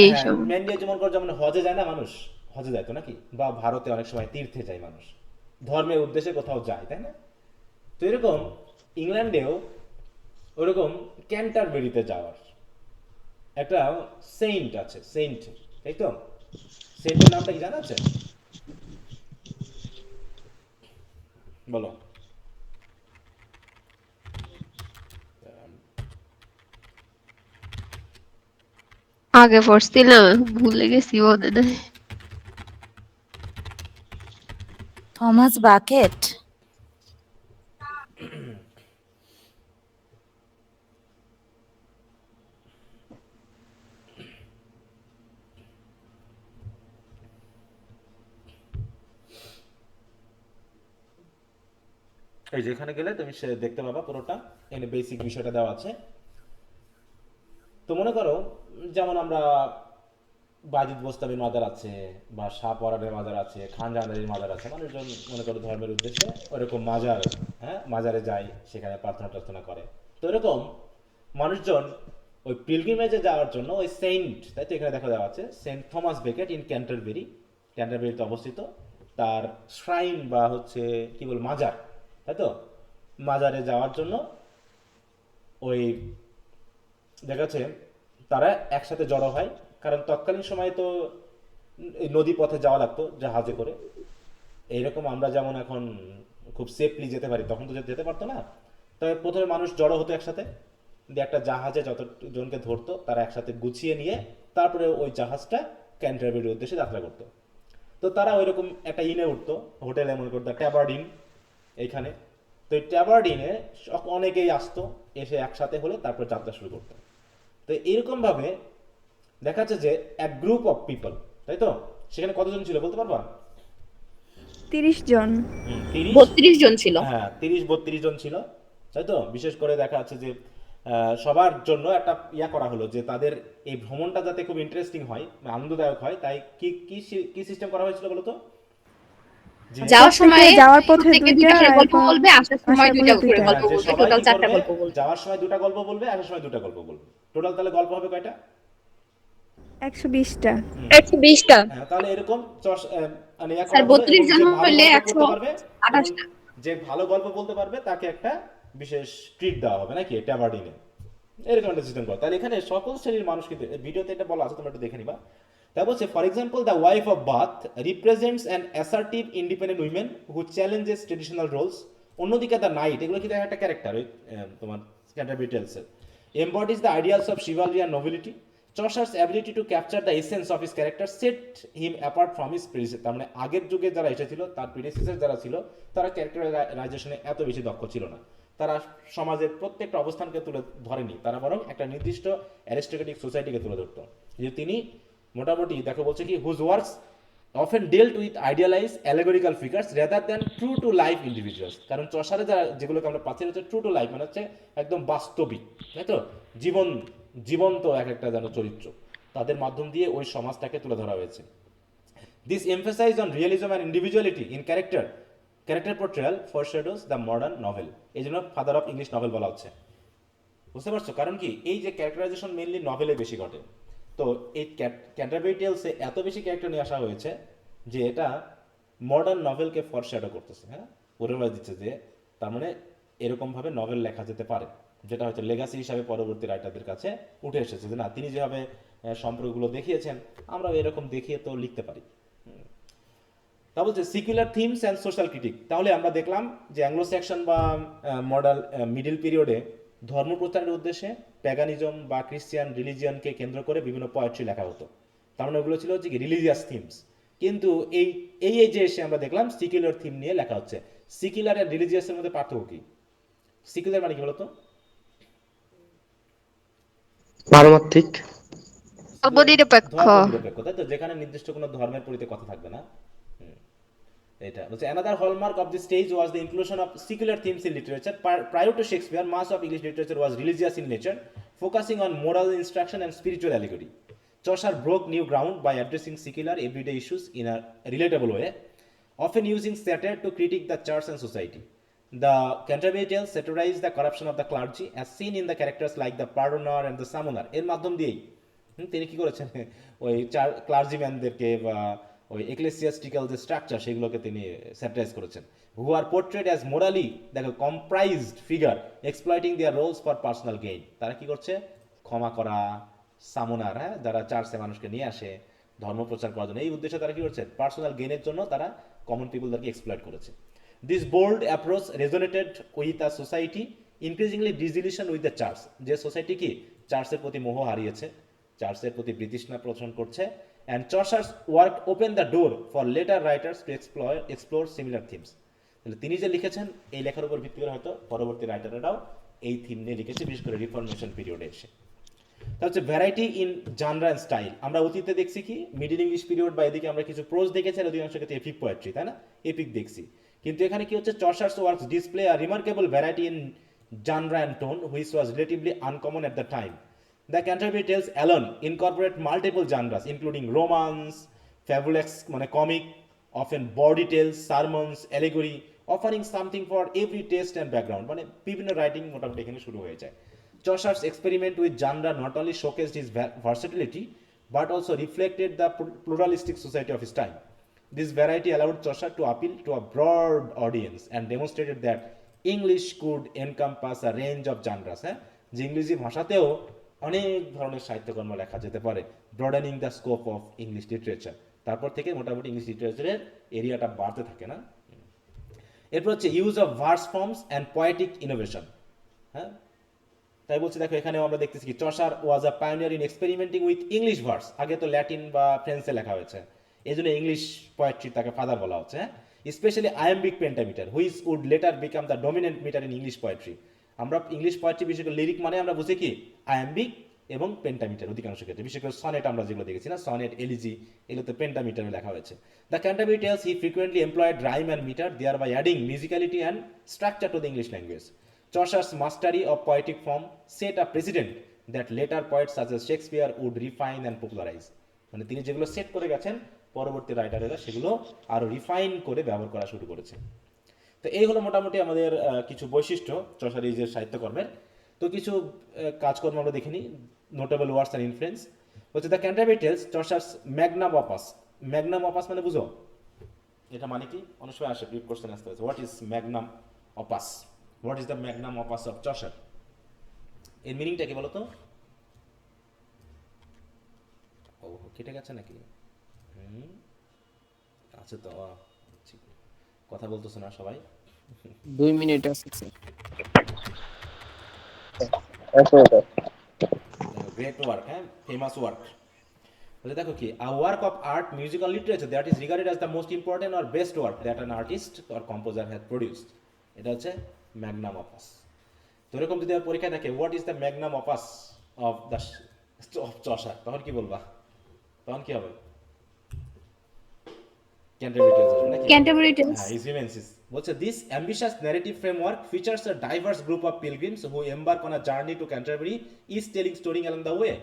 মেইনলি যেমন হজে যায় না মানুষ, হজে যায় তো নাকি, বা ভারতে অনেক সময় তীর্থে যায় মানুষ, ধর্মের উদ্দেশ্যে কোথাও যায়, তাই না? তো এরকম ইংল্যান্ডেও ওরকম ক্যান্টারবেরিতে যাওয়ার একটা সেন্ট আছে, সেন্ট, তাই তো? সেন্টের নামটা কি জানা আছে? বলো। আগে পড়ছিলাম, ভুলে গেছি, মনে নাই। Thomas bucket. এই যেখানে গেলে তুমি সে দেখতে পাবা পুরোটা, এখানে বেসিক বিষয়টা দেওয়া আছে। তো মনে করো যেমন আমরা বাজিদ বোস্তামির মাজার আছে, বা শাহ পরানের মাজার আছে, খান জাহানারির মাজার আছে, মানুষজন মনে করো ধর্মের উদ্দেশ্যে ওরকম মাজার, হ্যাঁ, মাজারে যায়, সেখানে প্রার্থনা টার্থনা করে। তো এরকম মানুষজন ওই পিলগ্রিমেজে যাওয়ার জন্য ওই সেন্ট, তাই তো এখানে দেখা দেওয়া আছে Saint Thomas Becket in Canterbury, ক্যান্টারবেরিতে অবস্থিত, তার শ্রাইন বা হচ্ছে কি বল মাজার, তাই তো? মাজারে যাওয়ার জন্য ওই দেখাচ্ছে তারা একসাথে জড়ো হয়, কারণ তৎকালীন সময়ে তো এই নদী পথে যাওয়া লাগতো জাহাজে করে। এইরকম আমরা যেমন এখন খুব সেফলি যেতে পারি, তখন তো যেতে পারতো না। তবে প্রথমে মানুষ জড়ো হতো একসাথে, দিয়ে একটা জাহাজে যতজনকে ধরতো তারা একসাথে গুছিয়ে নিয়ে তারপরে ওই জাহাজটা ক্যান্টারবেরির উদ্দেশ্যে যাত্রা করতো। তো তারা ওইরকম একটা ইনে উঠতো, হোটেলে মনে করতো ট্যাবার্ডিন এইখানে। তো এই ট্যাবার্ডিনে অনেকেই আসতো, এসে একসাথে হলে তারপর যাত্রা শুরু করতো। তো এরকমভাবে দেখা যাচ্ছে যে এক গ্রুপ অফ পিপল, তাই তো? সেখানে কতজন ছিল বলতে পারবা? 30 জন। 30, 32 জন ছিল। হ্যাঁ 30-32 জন ছিল, তাই তো? বিশেষ করে দেখা যাচ্ছে যে সবার জন্য একটা ইয়া করা হলো যে তাদের এই ভ্রমণটা যাতে খুব ইন্টারেস্টিং হয়, আনন্দদায়ক হয়, তাই কি কি কি সিস্টেম করা হয়েছিল বলো তো? যে যাওয়ার সময় যাওয়ার পথে থেকে 2টা, দুইটা করে গল্প এরপর বলবে, আসার সময় আসার দুইটা পথে করে 2টা। গল্প যে বলবে, সবাই টোটাল কি 4টা করবে, গল্প বলবে। যাওয়ার সময় 2টা গল্প বলবে, আসার সময় 2টা গল্প বলবে, টোটাল তাহলে গল্প হবে কয়টা? 120টা। 120টা। হ্যাঁ, তাহলে এরকম মানে ইয়া স্যার করা হলো, 32 এবং জন যে ভালো হইলে গল্প বলতে পারবে, এবং 128টা। যে ভালো গল্প বলতে পারবে তাকে একটা বিশেষ ট্রিট দেওয়া হবে নাকি ট্যাবার্ডিনে, এরকম একটা সিস্টেম করা। তাহলে এখানে সকল শ্রেণীর মানুষ, কিন্তু ভিডিওতে এটা বলা আছে, তোমরা একটু দেখে নিবা। তা বলছে for example the wife of Bath represents an assertive independent women who challenges traditional roles. অন্যদিকে দ্য নাইট, এগুলো কিন্তু একটা ক্যারেক্টার ওই তোমার ক্যান্টারবরি টেলসের, embodies the ideals of chivalry and nobility. Chaucer's ability to capture the essence of his character set him apart from his predecessor. তার মানে আগের যুগে যারা এসেছিল, তার প্রিডিসেসর যারা ছিল, তারা ক্যারেক্টারাইজেশনে এত বেশি দক্ষ ছিল না। তারা সমাজের প্রত্যেকটা অবস্থানকে তুলে ধরেনি, তারা বরং একটা নির্দিষ্ট অ্যারিস্টোক্রেটিক সোসাইটিকে তুলে ধরতো। যে তিনি মোটামুটি দেখো বলছে কি whose works often dealt with idealized allegorical figures rather than true to life individuals. কারণ চসারে যারা যেগুলোকে আমরা পাচ্ছি হচ্ছে ট্রু টু লাইফ, মানে হচ্ছে একদম বাস্তবিক, তাই তো? জীবন্ত এক একটা যেন চরিত্র, তাদের মাধ্যম দিয়ে ওই সমাজটাকে তুলে ধরা হয়েছে। This emphasise on realism and individuality in character portrayal foreshadows the modern novel. এই জন্য ফাদার অফ ইংলিশ নভেল বলা হচ্ছে, বুঝতে পারছো? কারণ কি এই যে ক্যারেক্টারাইজেশন মেইনলি নভেলে বেশি ঘটে। তো এই ক্যান্টারবেরি টেলসে এত বেশি ক্যারেক্টার নিয়ে আসা হয়েছে যে এটা মডার্ন নভেলকে ফরশ্যাডো করতেছে, হ্যাঁ, পূর্বাভাস দিচ্ছে যে তার মানে এরকমভাবে নভেল লেখা যেতে পারে, যেটা হয়তো লেগাসি হিসাবে পরবর্তী রাইটারদের কাছে উঠে এসেছে যে না, তিনি যেভাবে সম্পর্কগুলো দেখিয়েছেন আমরাও এরকম দেখিয়ে তো লিখতে পারি। তা বলছে secular themes and social critique. তাহলে আমরা দেখলাম যে অ্যাংলো সেকশন বা মডার্ন মিডিল পিরিয়ডে ধর্ম প্রচারের উদ্দেশ্যে প্যাগানিজম বা ক্রিশ্চিয়ান রিলিজিয়নকে কেন্দ্র করে বিভিন্ন পোয়েট্রি লেখা হতো। তার মানে ওগুলো ছিল হচ্ছে কি রিলিজিয়াস থিমস। কিন্তু এই এই যে এসে আমরা দেখলাম সিকুলার থিম নিয়ে লেখা হচ্ছে। সিকুলার আর রিলিজিয়াসের মধ্যে পার্থক্য কি? সিকুলার মানে কি বলতো? পারমার্থিক। ধর্মনিরপেক্ষ। ধর্মনিরপেক্ষ, তাই তো? যেখানে নির্দিষ্ট কোনো ধর্মের পরিতে কথা থাকবে না। এটা বলছে another hallmark of this stage was the inclusion of secular themes in literature. Prior to Shakespeare, mass of English literature was religious in nature, focusing on moral instruction and spiritual allegory. Chaucer broke new ground by addressing secular everyday issues in a relatable way, often using satire to critique the church and society. The Canterbury Tales satirize the corruption of the clergy as seen in the characters like the pardoner and the summoner. এর মাধ্যম দিয়েই তিনি কি করেছেন, ওই ক্লার্জিম্যানদেরকে বা ওই ecclesiastical যে স্ট্রাকচার সেগুলোকে তিনি স্যাটারাইজ করেছেন। হু আর পোর্ট্রেট অ্যাজ মোরালি দেখো comprised figure exploiting their roles for personal gain. তারা কি করছে? ক্ষমা করা, সামোনার, হ্যাঁ, যারা চার্চে মানুষকে নিয়ে আসে ধর্ম প্রচার করার জন্য, এই উদ্দেশ্যে তারা কি করছে? পার্সোনাল গেইনের জন্য তারা কমন পিপলদেরকে এক্সপ্লয়েট করেছে। This bold approach resonated with a society increasingly disillusion with the church, যে সোসাইটি কি চার্চের প্রতি মোহ হারিয়েছে, চার্চের প্রতি বিতৃষ্ণা পোষণ করছে। And Chaucer's work open the door for later writers to explore similar themes. তাহলে তিনি যে লিখেছেন এই লেখার উপর ভিত্তি করে হয়তো পরবর্তী রাইটাররাও এই থিম নিয়ে লিখেছে, বিশেষ করে রিফরমেশন পিরিয়ডে এসে। তা হচ্ছে variety in genre and style. আমরা অতীতে দেখছি কি মিডল ইংলিশ পিরিয়ড বা এদিকে আমরা কিছু প্রোজ দেখেছি, আর অধিকাংশ ক্ষেত্রে এপিক পোয়েট্রি, তাই না, এপিক দেখছি। কিন্তু এখানে কি হচ্ছে? Chaucer's works display a remarkable variety in genre and tone which was relatively uncommon at the time. The Canterbury Tales alone incorporate multiple genres including romance, fabulous মানে comic, often bawdy tales, sermons, allegory, offering something for every taste and background, মানে বিভিন্ন writing মোটামুটি এখানে শুরু হয়ে যায়। Chaucer's experiment with genre not only showcased his versatility but also reflected the pluralistic society of his time. This variety allowed Chaucer to appeal to a broad audience and demonstrated that English could encompass a range of genres, হ্যাঁ, যে ইংরেজি ভাষাতেও অনেক ধরনের সাহিত্যকর্ম লেখা যেতে পারে, broadening the scope of English literature. তারপর থেকে মোটামুটি ইংলিশ লিটারেচারের এরিয়াটা বাড়তে থাকে, না? এরপর হচ্ছে use of verse forms and poetic innovation, হ্যাঁ, তাই বলছি দেখো এখানেও আমরা দেখতেছি কি Chaucer was a pioneer in experimenting with English verse. আগে তো ল্যাটিন বা ফ্রেঞ্চে লেখা হয়েছে, এই জন্য ইংলিশ পোয়েট্রি তাকে ফাদার বলা হচ্ছে, হ্যাঁ, specially iambic pentameter which would later become the dominant metre in English poetry. আমরা ইংলিশ পোয়েট্রি বিশেষ করে লিরিক মানে আমরা বুঝি কি আয়াম্বিক এবং পেন্টামিটার অধিকাংশ ক্ষেত্রে, বিশেষ করে সনেট আমরা যেগুলো দেখেছি না, সনেট, এলিজি, এগুলোতে পেন্টামিটারে লেখা হয়েছে। The Canterbury Tales he frequently employed rhyme and metre, thereby adding musicality and structure to the English language. Chaucer's mastery of poetic form set a precedent that later poets such as Shakespeare would refine and popularize, মানে তিনি যেগুলো set করে গেছেন পরবর্তী রাইটারেরা সেগুলো আরো refine করে ব্যবহার করা শুরু করেছে। তো এই হলো মোটামুটি আমাদের কিছু বৈশিষ্ট্য চসারিজের সাহিত্যকর্মের। তো কিছু কাজকর্ম আমরা দেখিনি, নোটেবল ওয়ার্ডস অ্যান্ড ইনফ্লুয়েন্স হচ্ছে the Canterbury Tales Chaucer's magnum opus. Magnum opus মানে বুঝো এটা মানে কি? অনেক সময় আসে ব্রিফ কোশ্চেন আসতে হচ্ছে, what is Magnum opus, what is the magnum opus of Chaucer, এর মিনিংটা কি বলো তো? ও কেটে গেছে নাকি? আছে তো, কথা বলতেছে না সবাই। 2 মিনিট আছে গ্রেট ওয়ার্ক, হ্যাঁ, ফেমাস ওয়ার্ক। বলে দেখো কি a work of art, music or literature that is regarded as the most important or best work that an artist or composer has produced, এটা হচ্ছে ম্যাগনাম অপাস। তো এরকম যদি পরীক্ষায় থাকে what is the magnum opus of the of Chaucer, তখন কি বলবা? তখন কি হবে? Canterbury Tales. His Remences. বলছে this ambitious narrative framework features a diverse group of pilgrims who embark on a journey to Canterbury, each telling story along the way.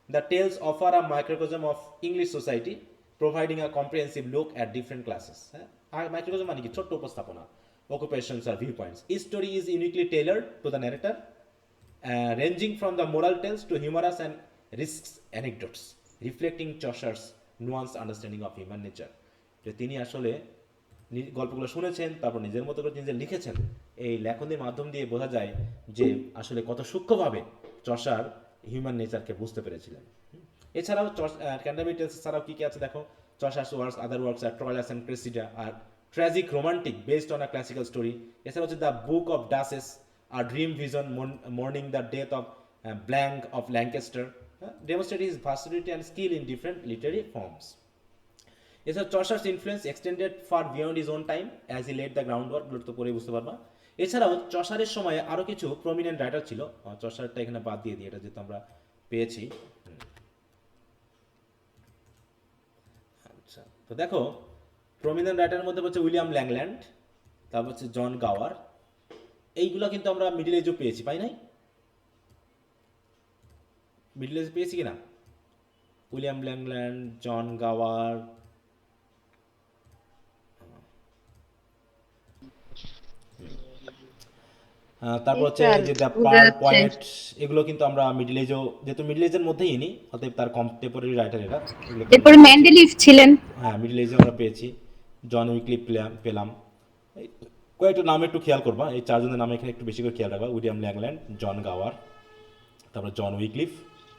The tales offer a microcosm of English society, providing a comprehensive look at different classes. R microcosm মানে কি? ছোট্ট উপস্থাপনা, occupations or viewpoints. Each story is uniquely tailored to the narrator, ranging from the moral tales to humorous and risks anecdotes, reflecting Chaucer's nuanced understanding of human nature. যে তিনি আসলে গল্পগুলো শুনেছেন, তারপর নিজের মতো করে তিনি যে লিখেছেন, এই লেখনের মাধ্যম দিয়ে বোঝা যায় যে আসলে কত সূক্ষ্মভাবে চসার হিউম্যান নেচারকে বুঝতে পেরেছিলেন। এছাড়াও ক্যান্টারবারি টেলস ছাড়াও কি কি আছে দেখো, চসার্স ওয়ার্কস, আদার ওয়ার্কস আর ট্রয়াস অ্যান্ড ক্রেসিডা আর tragic romantic based on a classical story. এছাড়া হচ্ছে the Book of Duchess, a dream vision, mourning the death of Blanche of Lancaster, demonstrating his versatility and skill in different literary forms. এছাড়া Chaucer's influence extended far beyond his own time as he laid the ground work, গুলো তো পরে বুঝতে পারবা। এছাড়াও চসারের সময়ে আরও কিছু প্রমিনেন্ট রাইটার ছিল, চসারটা এখানে বাদ দিয়ে দিই, এটা যেহেতু আমরা পেয়েছি। আচ্ছা, তো দেখো প্রমিনেন্ট রাইটারের মধ্যে হচ্ছে উইলিয়াম ল্যাংল্যান্ড, তারপর হচ্ছে জন গাওয়ার, এইগুলো কিন্তু আমরা মিডিল এজও পেয়েছি, পাই নাই? মিডিল এজ পেয়েছি কিনা? উইলিয়াম ল্যাংল্যান্ড, জন গাওয়ার, তারপর হচ্ছে যে দ্য পার পয়েন্ট, এগুলো কিন্তু আমরা মিডল এজও, যেহেতু মিডল এজের মধ্যেই নি, অতএব তার কন্টেম্পোরারি রাইটার এরা। এরপর ম্যান্ডেলিফ ছিলেন, হ্যাঁ মিডল এজে আমরা পেয়েছি, জন উইকলি পেলাম, কয়েকটা নাম একটু খেয়াল করবা, এই চারজনের নাম এখানে একটু বেশি করে খেয়াল রাখবা। উইলিয়াম ল্যাংল্যান্ড, জন গাওয়ার, তারপর জন উইক্লিফ,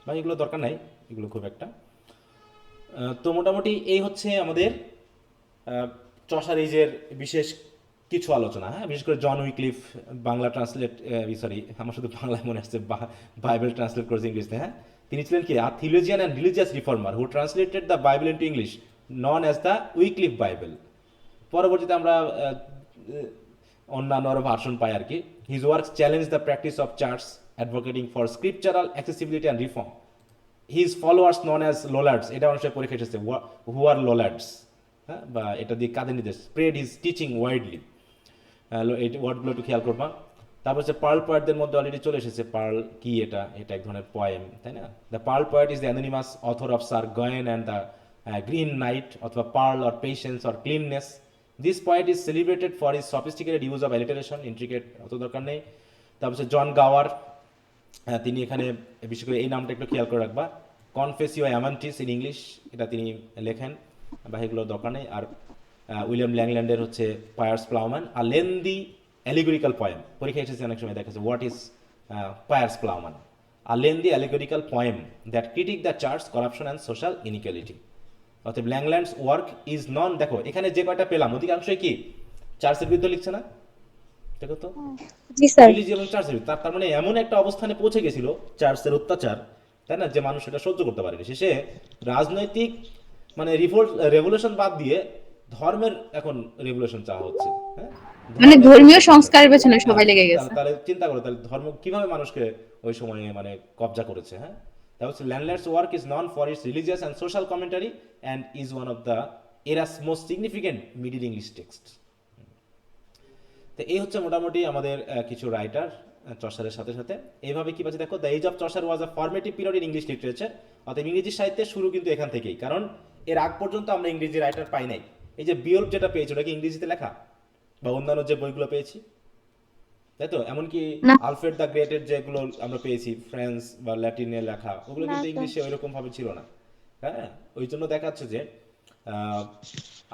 বা এগুলো দরকার নাই, এগুলো খুব একটা। তো মোটামুটি এই হচ্ছে আমাদের চসার এজের বিশেষ কিছু আলোচনা। হ্যাঁ, বিশেষ করে জন উইক্লিফ বাংলা ট্রান্সলেট, সরি আমার শুধু বাংলায় মনে আসছে, বাইবেল ট্রান্সলেট করেছে ইংলিশে। হ্যাঁ, তিনি ছিলেন কি a theologian and religious reformer who translated the Bible into English, known as the Wycliffe Bible. পরবর্তীতে আমরা অন্যান্য আরও ভার্সন পাই আর কি। His works challenge the practice of church, advocating for scriptural accessibility and reform. His followers known as Lollards, এটা মানুষের পরীক্ষা এসেছে, হু আর লোলার্ডস। হ্যাঁ, বা এটা দিয়ে কাদের নির্দেশ, স্প্রেড হিজ টিচিং ওয়াইডলি। এই ওয়ার্ডগুলো একটু খেয়াল করবা। তারপর হচ্ছে পার্ল পয়েটদের মধ্যে অলরেডি চলে এসেছে। পার্ল কি, এটা এক ধরনের পয়েম, তাই না? The Pearl Poet is the anonymous author of Sir Gawain and the Green Knight, অথবা Pearl or Patience or Cleanness. This poet is celebrated for his sophisticated use of alliteration, intricate অত দরকার নেই। তারপর হচ্ছে জন গাওয়ার, তিনি এখানে বিশেষ করে এই নামটা একটু খেয়াল করে রাখবা, কনফেসিও অ্যামান্টিস ইন ইংলিশ, এটা তিনি লেখেন, বা এগুলো দরকার নেই। আর উইলিয়াম ল্যাংল্যান্ডের হচ্ছে পায়ার্স প্লাউম্যান, আর লেন্দি অ্যালিগরিক্যাল পয়েম, পরীক্ষা এসেছে অনেক সময় দেখা যাচ্ছে, হোয়াট ইজ পায়ার্স প্লাউম্যান, আর lengthy allegorical poem that critique the church, corruption and social inequality. অর্থাৎ ল্যাংল্যান্ডস ওয়ার্ক ইজ নন, দেখো এখানে যে কয়টা পেলাম অধিকাংশই কি চার্চের বিরুদ্ধে লিখছে না? দেখো তো, জি স্যার। রিলিজিয়ন এবং চার্চের, তার মানে এমন একটা অবস্থানে পৌঁছে গেছিল চার্চের অত্যাচার, তাই না, যে মানুষ এটা সহ্য করতে পারেনি। শেষে রাজনৈতিক মানে রেভলিউশন বাদ দিয়ে ধর্মের এখন রেভলিউশন চাওয়া হচ্ছে। হ্যাঁ, মানে ধর্মের ধর্মীয় পরিবর্তন। সংস্কারের পেছনে সবাই লেগে গেছে। তাহলে চিন্তা করো, তাহলে ধর্ম কিভাবে মানুষকে ওই সময়ে মানে কবজা করেছে। হ্যাঁ, that was Landler's work is known for its religious and social commentary and is one of the era's most significant Middle English texts. তো এই হচ্ছে মোটামুটি আমাদের কিছু রাইটার চসারের সাথে সাথে। এইভাবে কি পাচ্ছে দেখো, the age of Chaucer was a formative period in English literature. অর্থাৎ ইংরেজি সাহিত্যের শুরু কিন্তু এখান থেকেই, কারণ এর আগ পর্যন্ত আমরা ইংরেজি রাইটার পাই নাই। এই যে বিয়ল্প যেটা পেয়েছি ওটা কি ইংরেজিতে লেখা, বা অন্যান্য যে বইগুলো পেয়েছি, তাই তো? এমনকি না। আলফ্রেড দ্য গ্রেটের যেগুলো আমরা পেয়েছি ফ্রেঞ্চ বা ল্যাটিনে লেখা, ওগুলো না কিন্তু স্যার। ইংলিশে ওইরকম ভাবে ছিল না। হ্যাঁ, ওই জন্য দেখা যাচ্ছে যে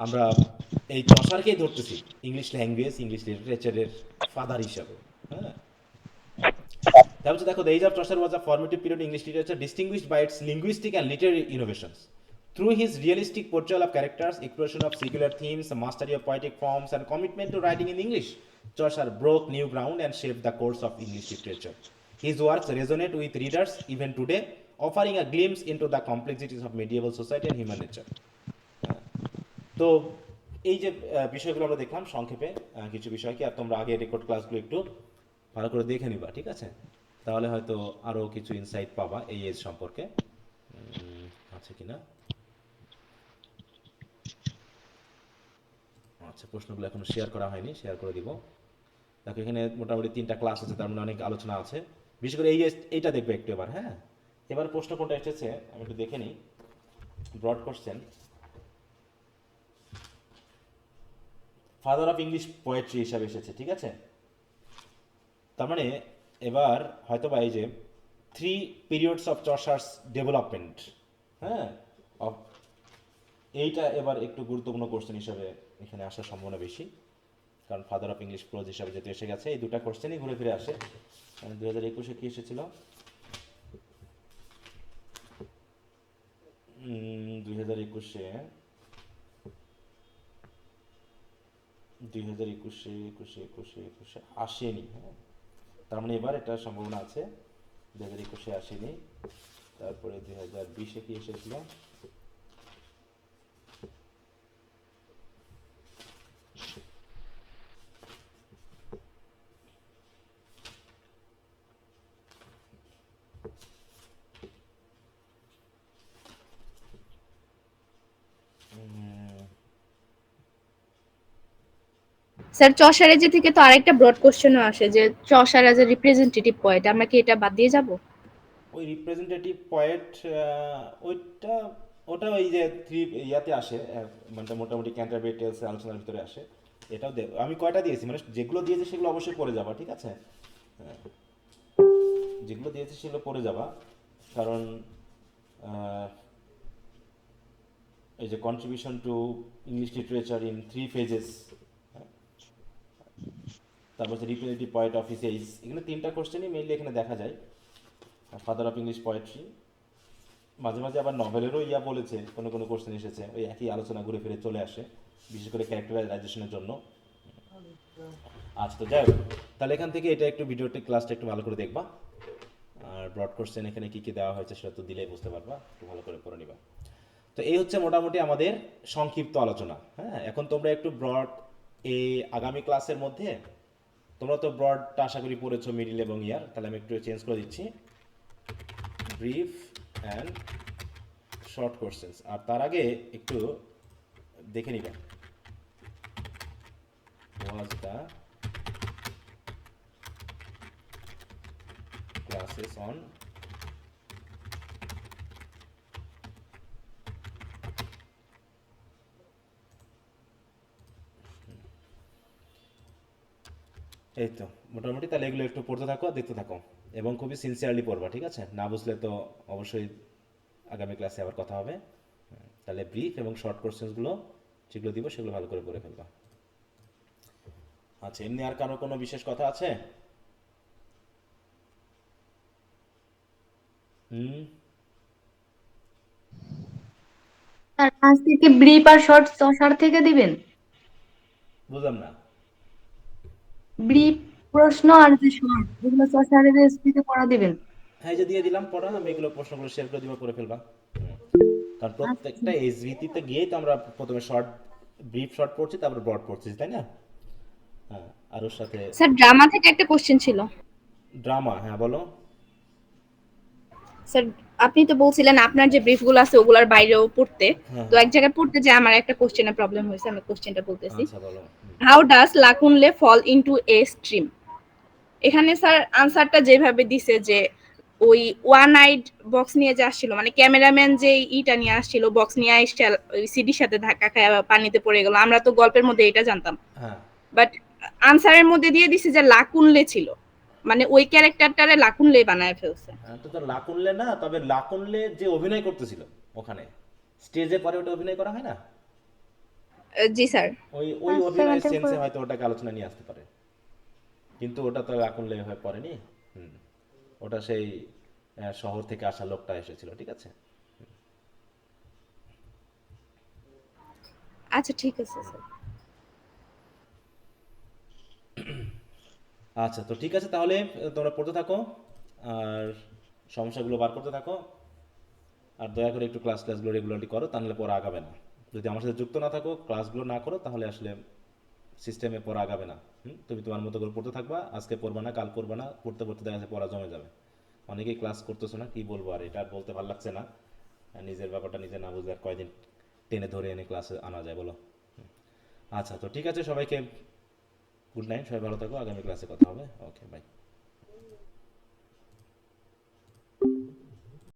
আমরা এই চসারকেই ধরতেছি ইংলিশ ল্যাঙ্গুয়েজ, ইংলিশ লিটারেচারের ফাদার হিসাবে। হ্যাঁ, তারপর হচ্ছে দেখো, the age of Chaucer was a formative period English literature distinguished by its linguistic and literary innovations. Through his realistic portrayal of characters, exploration of secular themes, mastery of poetic forms, and commitment to writing in English, Chaucer broke new ground and shaped the course of English literature. His works resonate with readers even today, offering a glimpse into the complexities of medieval society and human nature. তো এই যে বিষয়গুলো আমরা দেখলাম সংক্ষেপে, কিছু বিষয় কি, আর তোমরা আগে রেকর্ড ক্লাসগুলো একটু ভালো করে দেখে নিবা, ঠিক আছে? তাহলে হয়তো আরও কিছু ইনসাইট পাবা এই এজ সম্পর্কে। আছে কিনা, আচ্ছা, প্রশ্নগুলো এখনো শেয়ার করা হয়নি, শেয়ার করে দিব। দেখো এখানে মোটামুটি 3টা ক্লাস আছে, তার মানে অনেক আলোচনা আছে। বিশেষ করে এইটা দেখবে একটু এবার। হ্যাঁ, এবার প্রশ্ন কোনটা এসেছে আমি একটু দেখে নিই। Broad question, father of English poetry হিসাবে এসেছে, ঠিক আছে? তার মানে এবার হয়তো বা এই যে 3 periods অফ চসার্স ডেভেলপমেন্ট, হ্যাঁ, এইটা এবার একটু গুরুত্বপূর্ণ কোশ্চেন হিসাবে এখানে আসার সম্ভাবনা বেশি, কারণ ফাদার অফ ইংলিশ প্রোজ হিসাবে যেহেতু এসে গেছে, এই দুটা কোশ্চেনই ঘুরে ফিরে আসে। 2021-এ কি এসেছিল, 2021-এ আসেনি। হ্যাঁ, তার মানে এবার এটা সম্ভাবনা আছে 2021-এ আসেনি। তারপরে 2020-এ কি এসেছিল, স্যার চসার এজে থেকে তো আরেকটা ব্রড কোশ্চেনও আসে যে Chaucer as a representative poet, আমরা কি এটা বাদ দিয়ে যাব? ওই রিপ্রেজেন্টেটিভ পয়েট, ওইটা ওটা ওই যে 3 ইয়াতে আসে, মানে মোটামুটি ক্যান্টারবেরি টেলসের আলোচনার ভিতরে আসে। এটাও আমি কয়টা দিয়েছি, মানে যেগুলো দিয়েছি সেগুলো অবশ্যই পড়ে যাবা, ঠিক আছে? যেগুলো দিয়েছি সেগুলো পড়ে যাবা, কারণ এই যে contribution to English literature in 3 phases, তারপর হচ্ছে representative poet of his age, এখানে 3টা কোশ্চেনই মেইনলি এখানে দেখা যায়। ফাদার অফ ইংলিশ পোয়েট্রি, মাঝে মাঝে আবার নভেলেরও বলেছে, কোনো কোনো কোশ্চেন এসেছে, ওই একই আলোচনা ঘুরে ফিরে চলে আসে, বিশেষ করে ক্যারেক্টারাইজেশনের জন্য। আচ্ছা, তো যাই হোক, তাহলে এখান থেকে এটা একটু ভিডিওটি ক্লাসটা একটু ভালো করে দেখবা, আর ব্রড কোশ্চেন এখানে কী কী দেওয়া হয়েছে সেটা তো দিলেই বুঝতে পারবা, একটু ভালো করে পড়ে নিবা। তো এই হচ্ছে মোটামুটি আমাদের সংক্ষিপ্ত আলোচনা। হ্যাঁ, এখন তোমরা একটু ব্রড, এই আগামী ক্লাসের মধ্যে তোমরা তো ব্রডটা আশা করি পড়েছো মিডিল এবং ইয়ার, তাহলে আমি একটু চেঞ্জ করে দিচ্ছি, ব্রিফ অ্যান্ড শর্ট কোশ্চেন্স। আর তার আগে একটু দেখে নিবেন ওয়াজ দ্য ক্লাসেস অন এই তো মোটামুটি, তাহলে এগুলো একটু পড়তে থাকো, দেখতে থাকো, এবং খুবই সিনসিয়ারলি পড়বা, ঠিক আছে? না বুঝলে তো অবশ্যই আগামী ক্লাসে আবার কথা হবে। তাহলে ব্রিফ এবং শর্ট কোশ্চেন্সগুলো যেগুলো দিব সেগুলো ভালো করে পড়ে ফেলবা। আচ্ছা, এমনি আর কারো কোনো বিশেষ কথা আছে? হুম, স্যার আজ থেকে ব্রিফ আর শর্ট চসার থেকে দিবেন? বুঝলাম না। ব্রিফ প্রশ্ন আর যে শর্ট যেগুলো চসারের এসপিতে পড়া দিবেন? হ্যাঁ, এই যে দিয়ে দিলাম পড়া, আমি এগুলো প্রশ্নগুলো শেয়ার করে দিব, পড়ে ফেলবা। কারণ আচ্ছা প্রত্যেকটা এসভিটিতে গিয়েই তো আমরা প্রথমে শর্ট, ব্রিফ শর্ট পড়ছি, তারপরে ব্রড পড়ছি, তাই না? হ্যাঁ, আর ওর সাথে স্যার ড্রামা থেকে একটা কোশ্চেন ছিল। ড্রামা। হ্যাঁ, বলো। স্যার আপনি তো বলছিলেন আপনার যে ব্রিফগুলো আছে ওগুলার বাইরেও পড়তে, হ্যাঁ, তো এক জায়গায় পড়তে যে আমার একটা কোশ্চেনে প্রবলেম হয়েছে, আমি কোশ্চেনটা বলতেছি। আচ্ছা বলো। How does Lakunle fall into a stream? এখানে স্যার আনসারটা যেভাবে দিছে যে ওই ওয়ান আইড বক্স নিয়ে যে আসছিল, মানে ক্যামেরাম্যান যে ইটা নিয়ে আসছিল, বক্স নিয়ে এসে ওই সিডির সাথে ধাক্কা খায় পানিতে পড়ে গেল, আমরা তো গল্পের মধ্যে এটা জানতাম, হ্যাঁ, বাট আনসারের মধ্যে দিয়ে দিছে যে লাকুনলে ছিল, মানে ওই ক্যারেক্টারটারে লাকুনলে বানায় ফেলছে। তো তো লাকুনলে না, তবে লাকুনলে যে অভিনয় করতেছিল ওখানে স্টেজে পরে, ওটা অভিনয় করা হয় না, জি স্যার। ওই ওই অভিনয়ের 7 সেন্সে হয়তো ওটাকে আলোচনা নিয়ে আসতে পারে, কিন্তু ওটা তো লাকুনলে হয়ে পড়েনি। হুম, ওটা সেই শহর থেকে আসা লোকটা এসেছিল, ঠিক আছে? আচ্ছা ঠিক আছে স্যার। আচ্ছা, তো ঠিক আছে, তাহলে তোমরা পড়তে থাকো আর সমস্যাগুলো বার করতে থাকো, আর দয়া করে একটু ক্লাসগুলো রেগুলারলি করো, তাহলে পরে আগাবে না। যদি আমার সাথে যুক্ত না থাকো, ক্লাসগুলো না করো, তাহলে আসলে সিস্টেমে পড়া আগাবে না। তুমি তোমার মতো করে পড়তে থাকবা, আজকে পড়বা না, কাল পড়বা না, পড়তে পড়তে দেখা যাচ্ছে পড়া জমে যাবে। অনেকেই ক্লাস করতেছো না, কি বলবো, আর এটা আর বলতে ভালো লাগছে না। আর নিজের ব্যাপারটা নিজে না বুঝলে আর কয়দিন টেনে ধরে এনে ক্লাসে আনা যায় বলো? আচ্ছা, তো ঠিক আছে, সবাইকে গুড নাইট, সবাই ভালো থাকো, আগামী ক্লাসে কথা হবে। ওকে, বাই।